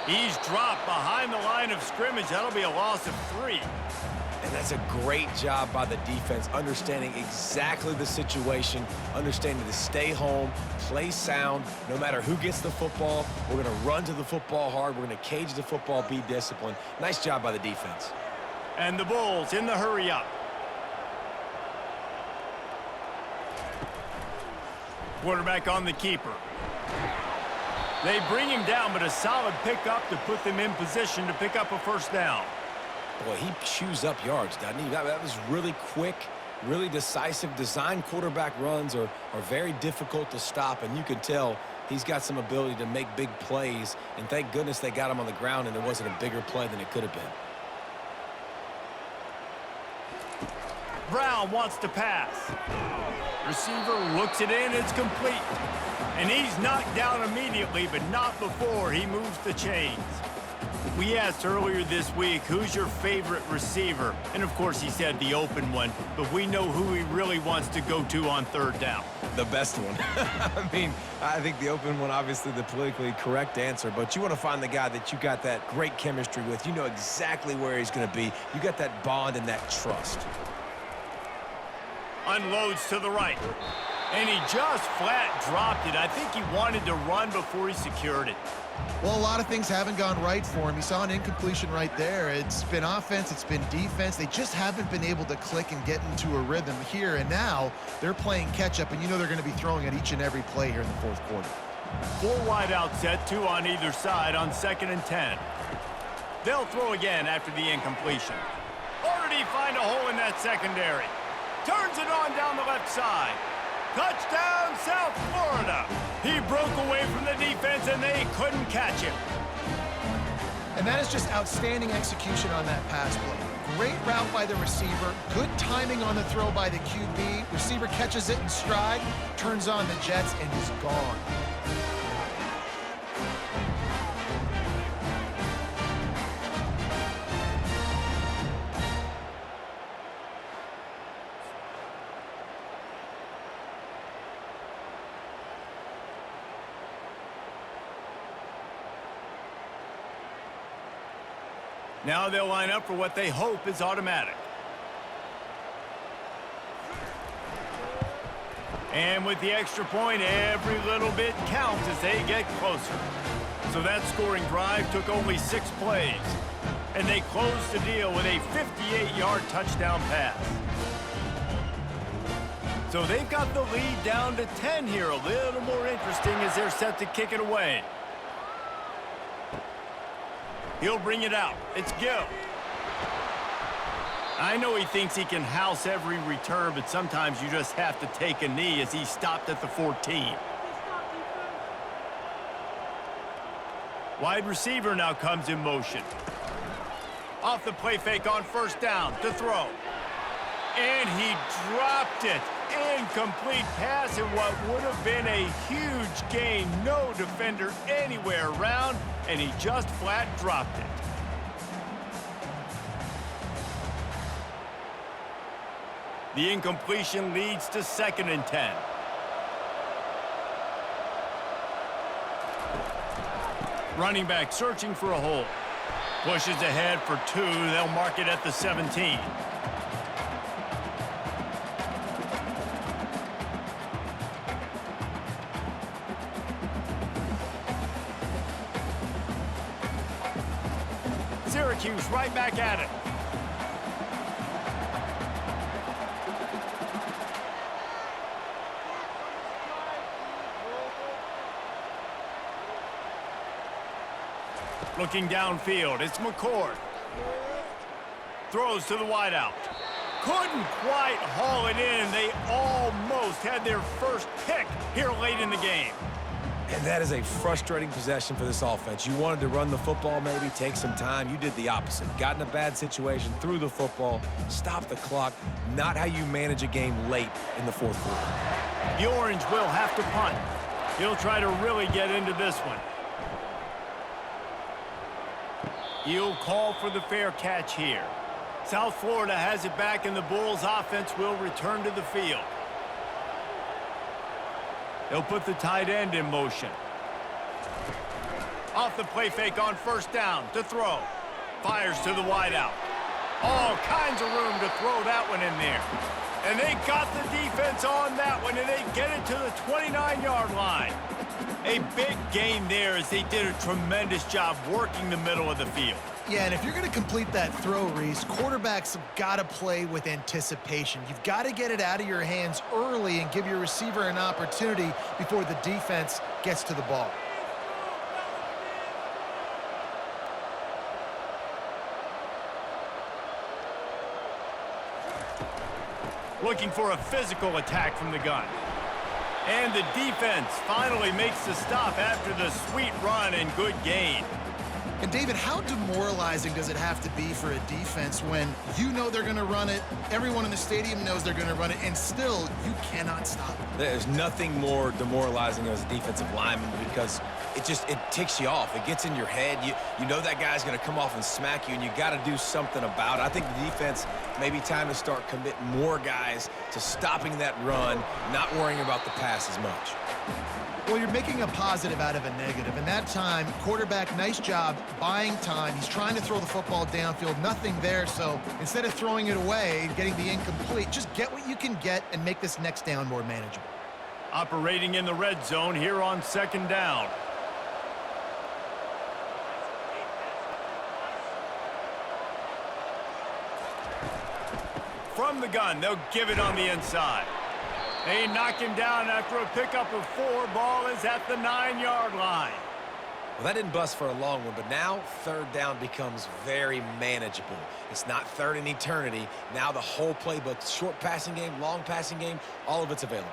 He's dropped behind the line of scrimmage. That'll be a loss of 3. And that's a great job by the defense, understanding exactly the situation, understanding to stay home, play sound. No matter who gets the football, we're going to run to the football hard. We're going to cage the football, be disciplined. Nice job by the defense. And the Bulls in the hurry up. Quarterback on the keeper. They bring him down, but a solid pickup to put them in position to pick up a first down. Boy, he chews up yards, doesn't he? That was really quick, really decisive. Design quarterback runs are very difficult to stop, and you can tell he's got some ability to make big plays, and thank goodness they got him on the ground and there wasn't a bigger play than it could have been. Brown wants to pass. Receiver looks it in, it's complete. And he's knocked down immediately, but not before he moves the chains. We asked earlier this week, who's your favorite receiver? And of course he said the open one, but we know who he really wants to go to on third down. The best one. I mean, I think the open one, obviously the politically correct answer, but you want to find the guy that you got that great chemistry with. You know exactly where he's going to be. You got that bond and that trust. Unloads to the right. And he just flat dropped it. I think he wanted to run before he secured it. Well, a lot of things haven't gone right for him. He saw an incompletion right there. It's been offense, it's been defense. They just haven't been able to click and get into a rhythm here. And now they're playing catch-up, and you know they're going to be throwing at each and every play here in the fourth quarter. 4 wide out set, 2 on either side on 2nd and 10. They'll throw again after the incompletion. Or did he find a hole in that secondary? Turns it on down the left side. Touchdown, South Florida. He broke away from the defense, and they couldn't catch him. And that is just outstanding execution on that pass play. Great route by the receiver. Good timing on the throw by the QB. Receiver catches it in stride, turns on the jets, and is gone. Now they'll line up for what they hope is automatic. And with the extra point, every little bit counts as they get closer. So that scoring drive took only 6 plays. And they closed the deal with a 58-yard touchdown pass. So they've got the lead down to 10 here. A little more interesting as they're set to kick it away. He'll bring it out. It's Gill. I know he thinks he can house every return, but sometimes you just have to take a knee as he stopped at the 14. Wide receiver now comes in motion. Off the play fake on first down to throw. And he dropped it. Incomplete pass in what would have been a huge gain. No defender anywhere around, and he just flat dropped it. The incompletion leads to 2nd and 10. Running back searching for a hole. Pushes ahead for 2. They'll mark it at the 17. Syracuse right back at it. Looking downfield, it's McCord. Throws to the wideout. Couldn't quite haul it in. They almost had their first pick here late in the game. And that is a frustrating possession for this offense. You wanted to run the football, maybe take some time. You did the opposite. Got in a bad situation, threw the football, stopped the clock. Not how you manage a game late in the fourth quarter. The Orange will have to punt. He'll try to really get into this one. He'll call for the fair catch here. South Florida has it back, and the Bulls offense will return to the field. They'll put the tight end in motion. Off the play fake on first down to throw. Fires to the wideout. All kinds of room to throw that one in there. And they got the defense on that one, and they get it to the 29-yard line. A big gain there as they did a tremendous job working the middle of the field. Yeah, and if you're going to complete that throw, Reese, quarterbacks have got to play with anticipation. You've got to get it out of your hands early and give your receiver an opportunity before the defense gets to the ball. Looking for a physical attack from the gun. And the defense finally makes the stop after the sweet run and good gain. And, David, how demoralizing does it have to be for a defense when you know they're going to run it, everyone in the stadium knows they're going to run it, and still you cannot stop it? There's nothing more demoralizing as a defensive lineman because it ticks you off. It gets in your head. You know that guy's going to come off and smack you, and you got to do something about it. I think the defense may be time to start committing more guys to stopping that run, not worrying about the pass as much. Well, you're making a positive out of a negative. And that time, quarterback, nice job buying time. He's trying to throw the football downfield. Nothing there. So instead of throwing it away, getting the incomplete, just get what you can get and make this next down more manageable. Operating in the red zone here on second down. From the gun, they'll give it on the inside. They knock him down after a pickup of 4. Ball is at the 9-yard line. Well, that didn't bust for a long one, but now third down becomes very manageable. It's not third in eternity. Now the whole playbook, short passing game, long passing game, all of it's available.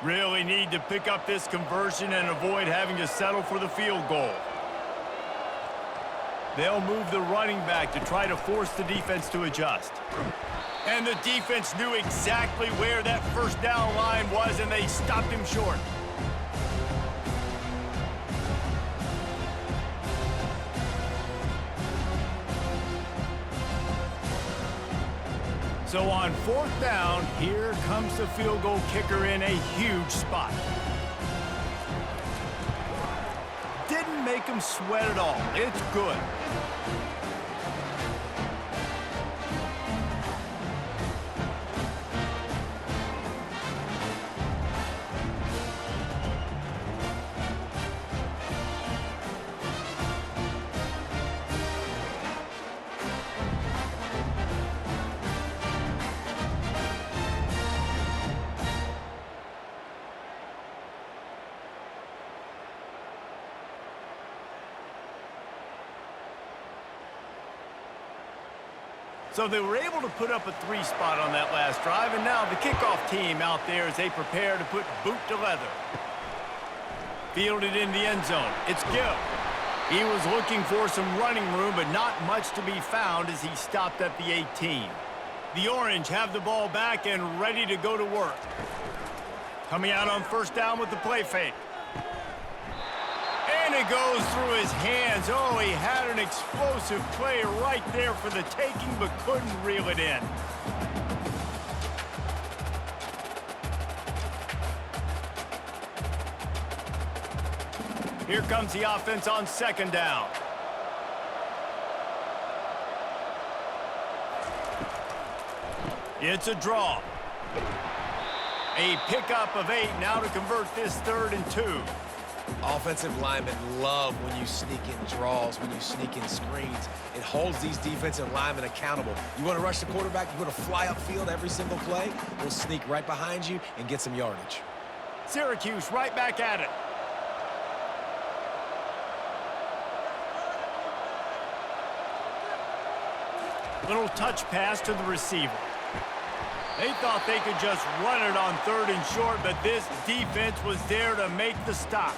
Really need to pick up this conversion and avoid having to settle for the field goal. They'll move the running back to try to force the defense to adjust. And the defense knew exactly where that first down line was, and they stopped him short. So on fourth down, here comes the field goal kicker in a huge spot. Didn't make him sweat at all. It's good. So they were able to put up a 3 spot on that last drive, and now the kickoff team out there as they prepare to put boot to leather. Fielded in the end zone. It's Gill. He was looking for some running room, but not much to be found as he stopped at the 18. The Orange have the ball back and ready to go to work. Coming out on first down with the play fake. And it goes through his hands. Oh, he had an explosive play right there for the taking, but couldn't reel it in. Here comes the offense on second down. It's a draw. A pickup of 8 now to convert this 3rd and 2. Offensive linemen love when you sneak in draws, when you sneak in screens. It holds these defensive linemen accountable. You want to rush the quarterback, you want to fly upfield every single play, we'll sneak right behind you and get some yardage. Syracuse right back at it. Little touch pass to the receiver. They thought they could just run it on 3rd and short, but this defense was there to make the stop.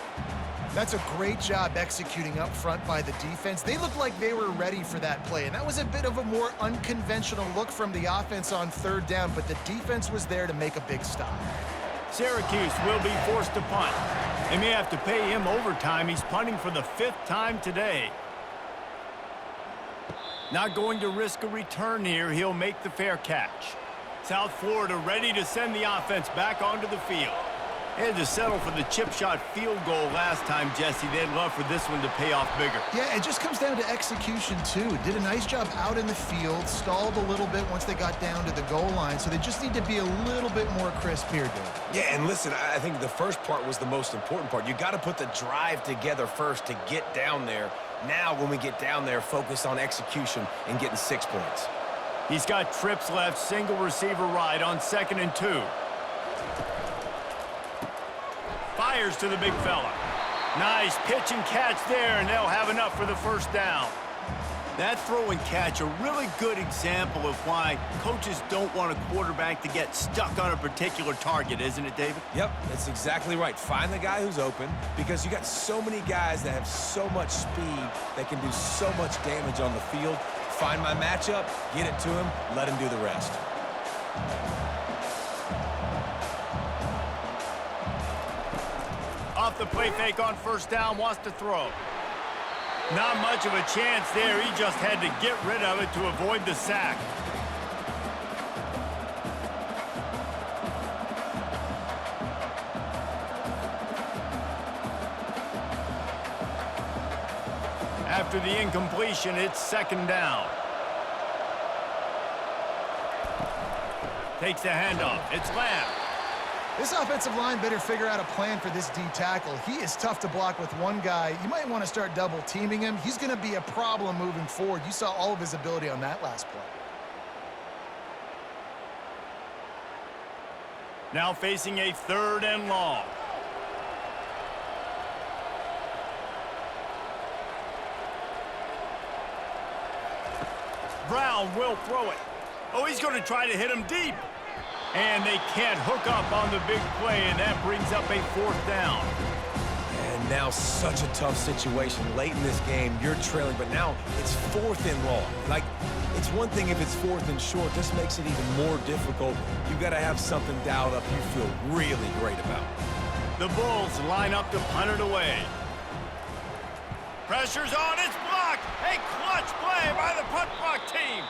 That's a great job executing up front by the defense. They looked like they were ready for that play, and that was a bit of a more unconventional look from the offense on 3rd down, but the defense was there to make a big stop. Syracuse will be forced to punt. They may have to pay him overtime. He's punting for the 5th time today. Not going to risk a return here. He'll make the fair catch. South Florida ready to send the offense back onto the field. They had to settle for the chip shot field goal last time, Jesse. They'd love for this one to pay off bigger. Yeah, it just comes down to execution, too. Did a nice job out in the field, stalled a little bit once they got down to the goal line, so they just need to be a little bit more crisp here, Dave. Yeah, and listen, I think the first part was the most important part. You got to put the drive together first to get down there. Now, when we get down there, focus on execution and getting 6 points. He's got trips left, single receiver right on 2nd and 2. Fires to the big fella. Nice pitch and catch there, and they'll have enough for the 1st down. That throw and catch, a really good example of why coaches don't want a quarterback to get stuck on a particular target, isn't it, David? Yep, that's exactly right. Find the guy who's open, because you got so many guys that have so much speed that can do so much damage on the field. Find my matchup, get it to him, let him do the rest. Off the play fake on 1st down, wants to throw. Not much of a chance there. He just had to get rid of it to avoid the sack. After the incompletion, it's 2nd down. Takes the handoff. It's Lamb. This offensive line better figure out a plan for this D tackle. He is tough to block with one guy. You might want to start double teaming him. He's going to be a problem moving forward. You saw all of his ability on that last play. Now facing a 3rd and long. Brown will throw it. Oh, he's going to try to hit him deep. And they can't hook up on the big play, and that brings up a 4th down. And now such a tough situation. Late in this game, you're trailing, but now it's 4th and long. Like, it's one thing if it's 4th and short. This makes it even more difficult. You got to have something dialed up you feel really great about. The Bulls line up to punt it away. Pressure's on, it's blocked. A clutch play by the punt block team.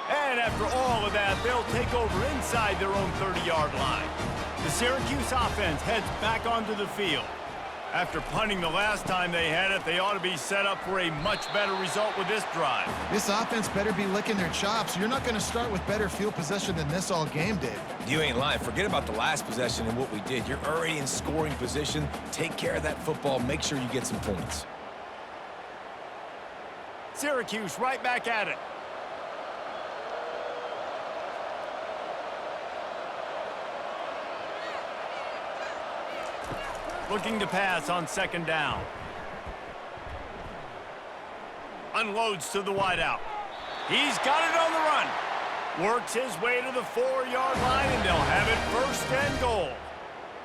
And after all of that, they'll take over inside their own 30-yard line. The Syracuse offense heads back onto the field. After punting the last time they had it, they ought to be set up for a much better result with this drive. This offense better be licking their chops. You're not going to start with better field possession than this all game, Dave. You ain't lying. Forget about the last possession and what we did. You're already in scoring position. Take care of that football. Make sure you get some points. Syracuse right back at it. Looking to pass on 2nd down. Unloads to the wideout. He's got it on the run. Works his way to the 4-yard line, and they'll have it 1st and goal.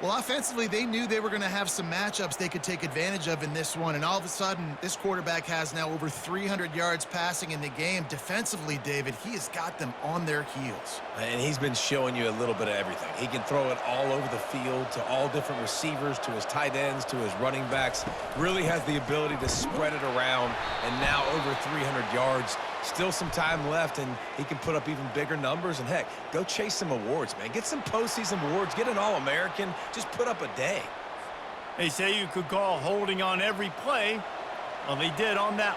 Well, offensively, they knew they were going to have some matchups they could take advantage of in this one, and all of a sudden, this quarterback has now over 300 yards passing in the game. Defensively, David, he has got them on their heels. And he's been showing you a little bit of everything. He can throw it all over the field to all different receivers, to his tight ends, to his running backs. Really has the ability to spread it around, and now over 300 yards. Still some time left, and he can put up even bigger numbers. And, heck, go chase some awards, man. Get some postseason awards. Get an All-American. Just put up a day. They say you could call holding on every play. Well, they did on that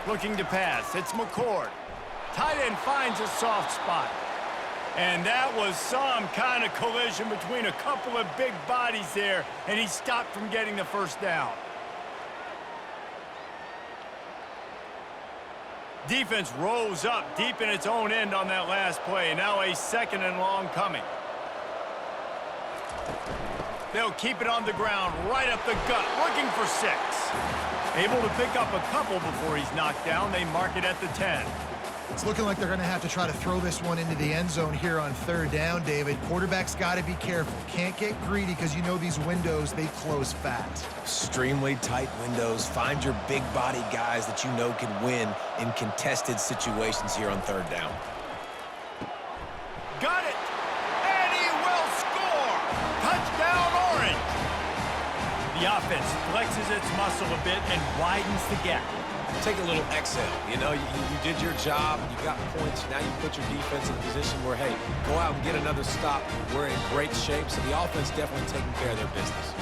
one. Looking to pass. It's McCord. Tight end finds a soft spot. And that was some kind of collision between a couple of big bodies there, and he stopped from getting the 1st down. Defense rose up deep in its own end on that last play. Now a 2nd and long coming. They'll keep it on the ground, right up the gut, looking for 6. Able to pick up a couple before he's knocked down. They mark it at the 10. It's looking like they're going to have to try to throw this one into the end zone here on 3rd down, David. Quarterback's got to be careful. Can't get greedy because you know these windows, they close fast. Extremely tight windows. Find your big body guys that you know can win in contested situations here on 3rd down. Got it! And he will score! Touchdown, Orange! The offense flexes its muscle a bit and widens the gap. Take a little exhale. You know, you did your job, you got points, now you put your defense in a position where, hey, go out and get another stop. We're in great shape, so the offense definitely taking care of their business.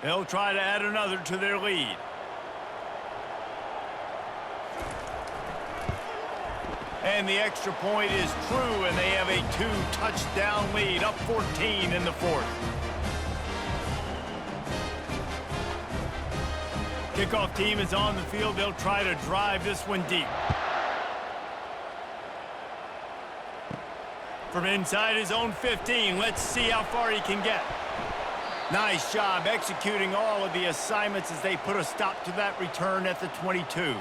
They'll try to add another to their lead. And the extra point is true, and they have a 2-touchdown lead, up 14 in the 4th. Kickoff team is on the field. They'll try to drive this one deep. From inside his own 15, let's see how far he can get. Nice job executing all of the assignments as they put a stop to that return at the 22.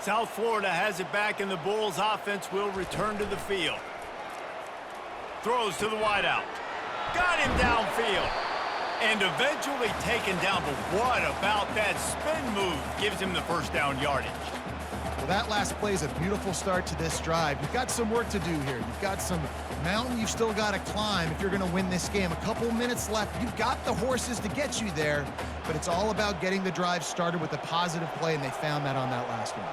South Florida has it back, and the Bulls offense will return to the field. Throws to the wideout. Got him downfield. And eventually taken down, but what about that spin move? Gives him the 1st down yardage. Well, that last play is a beautiful start to this drive. You've got some work to do here. You've got some mountain you've still got to climb if you're going to win this game. A couple minutes left. You've got the horses to get you there, but it's all about getting the drive started with a positive play, and they found that on that last one.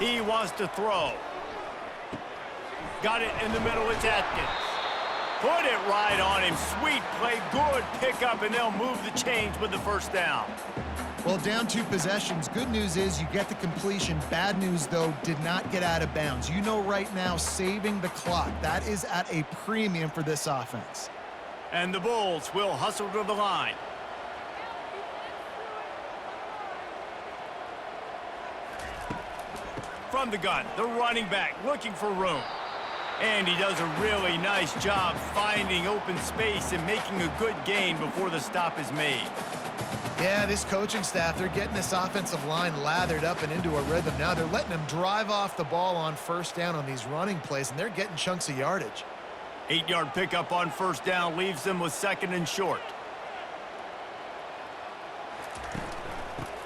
He wants to throw. Got it in the middle. It's Atkins. Put it right on him. Sweet play. Good pickup, and they'll move the chains with the 1st down. Well, down 2 possessions. Good news is you get the completion. Bad news, though, did not get out of bounds. You know right now, saving the clock. That is at a premium for this offense. And the Bulls will hustle to the line. From the gun, the running back looking for room. And he does a really nice job finding open space and making a good gain before the stop is made. Yeah, this coaching staff, they're getting this offensive line lathered up and into a rhythm. Now they're letting them drive off the ball on 1st down on these running plays, and they're getting chunks of yardage. 8-yard pickup on 1st down leaves them with 2nd and short.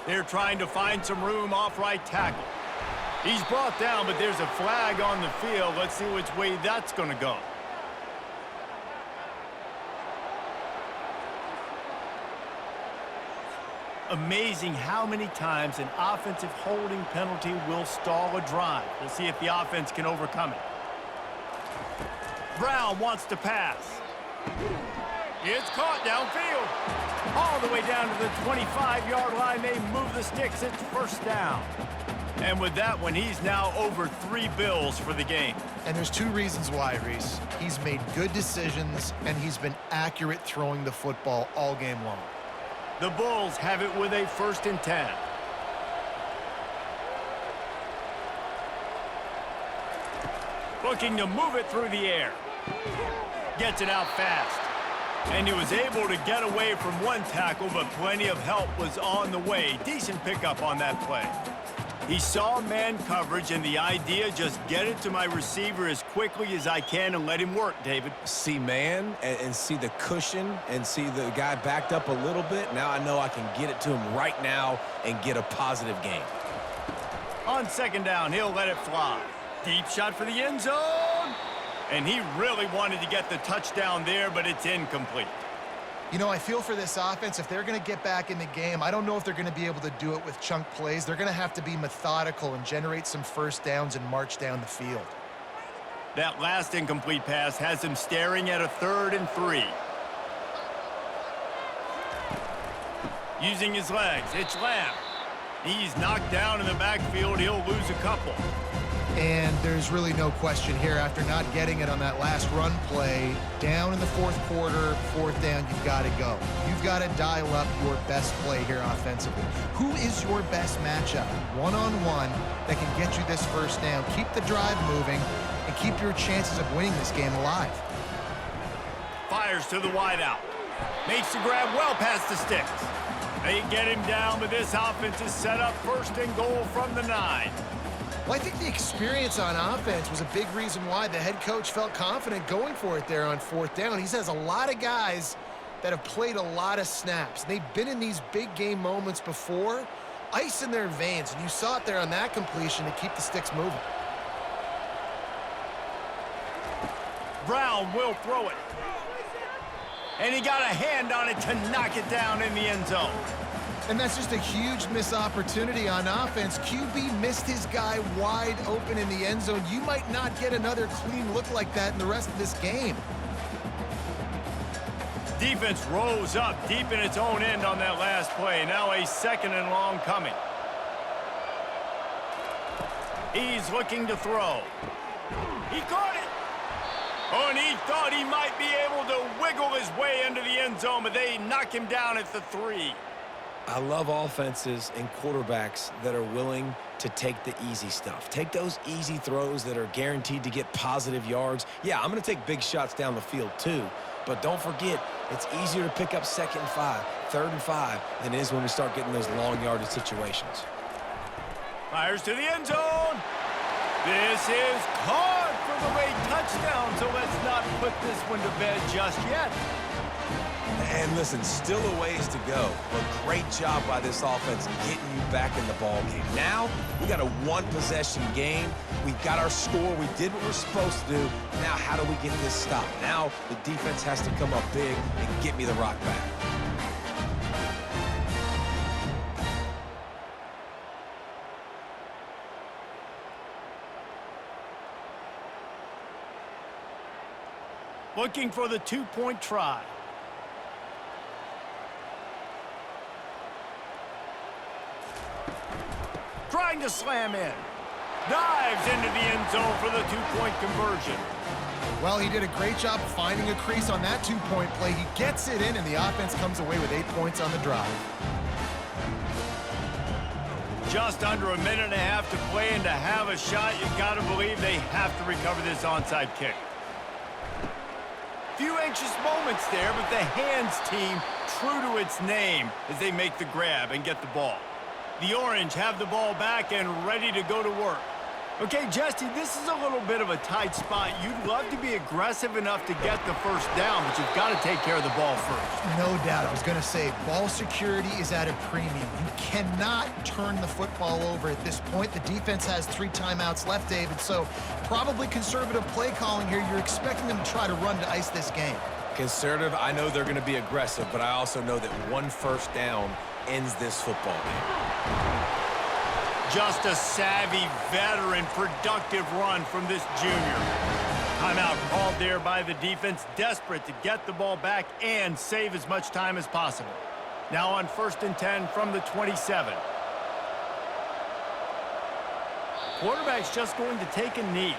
They're trying to find some room off right tackle. He's brought down, but there's a flag on the field. Let's see which way that's going to go. Amazing how many times an offensive holding penalty will stall a drive. We'll see if the offense can overcome it. Brown wants to pass. It's caught downfield. All the way down to the 25-yard line. They move the sticks. It's 1st down. And with that one, he's now over 3 bills for the game. And there's 2 reasons why, Reese. He's made good decisions, and he's been accurate throwing the football all game long. The Bulls have it with a 1st and 10. Looking to move it through the air. Gets it out fast. And he was able to get away from one tackle, but plenty of help was on the way. Decent pickup on that play. He saw man coverage, and the idea, just get it to my receiver as quickly as I can and let him work, David. See man and see the cushion and see the guy backed up a little bit. Now I know I can get it to him right now and get a positive gain. On 2nd down, he'll let it fly. Deep shot for the end zone. And he really wanted to get the touchdown there, but it's incomplete. You know, I feel for this offense, if they're going to get back in the game, I don't know if they're going to be able to do it with chunk plays. They're going to have to be methodical and generate some 1st downs and march down the field. That last incomplete pass has him staring at a 3rd and 3. Using his legs, it's Lamb. He's knocked down in the backfield. He'll lose a couple. And there's really no question here. After not getting it on that last run play, down in the fourth quarter, fourth down, you've got to go. You've got to dial up your best play here offensively. Who is your best matchup, one-on-one, that can get you this first down? Keep the drive moving and keep your chances of winning this game alive. Fires to the wideout. Makes the grab well past the sticks. They get him down, but this offense is set up first and goal from the 9. Well, I think the experience on offense was a big reason why the head coach felt confident going for it there on fourth down. He says a lot of guys that have played a lot of snaps. They've been in these big game moments before, ice in their veins, and you saw it there on that completion to keep the sticks moving. Brown will throw it. And he got a hand on it to knock it down in the end zone. And that's just a huge missed opportunity on offense. QB missed his guy wide open in the end zone. You might not get another clean look like that in the rest of this game. Defense rose up deep in its own end on that last play. Now a 2nd and long coming. He's looking to throw. He caught it. Oh, and he thought he might be able to wiggle his way into the end zone, but they knock him down at the 3. I love offenses and quarterbacks that are willing to take the easy stuff. Take those easy throws that are guaranteed to get positive yards. Yeah, I'm going to take big shots down the field too, but don't forget, it's easier to pick up 2nd and 5, 3rd and 5 than it is when we start getting those long yardage situations. Fires to the end zone. This is caught for the late touchdown, so let's not put this one to bed just yet. And listen, still a ways to go, but great job by this offense getting you back in the ball game. Now, we got a one-possession game. We got our score. We did what we're supposed to do. Now, how do we get this stopped? Now, the defense has to come up big and get me the rock back. Looking for the 2-point try. Trying to slam in. Dives into the end zone for the 2-point conversion. Well, he did a great job of finding a crease on that 2-point play. He gets it in, and the offense comes away with 8 points on the drive. Just under a minute and a half to play, and to have a shot, you got to believe they have to recover this onside kick. Few anxious moments there, but the hands team true to its name as they make the grab and get the ball. The Orange have the ball back and ready to go to work. Okay, Jesse, this is a little bit of a tight spot. You'd love to be aggressive enough to get the first down, but you've got to take care of the ball first. No doubt. I was going to say, ball security is at a premium. You cannot turn the football over at this point. The defense has 3 timeouts left, David, so probably conservative play calling here. You're expecting them to try to run to ice this game. Conservative, I know they're going to be aggressive, but I also know that one first down ends this football game. Just a savvy, veteran, productive run from this junior. Timeout called there by the defense, desperate to get the ball back and save as much time as possible. Now on 1st and 10 from the 27. Quarterback's just going to take a knee.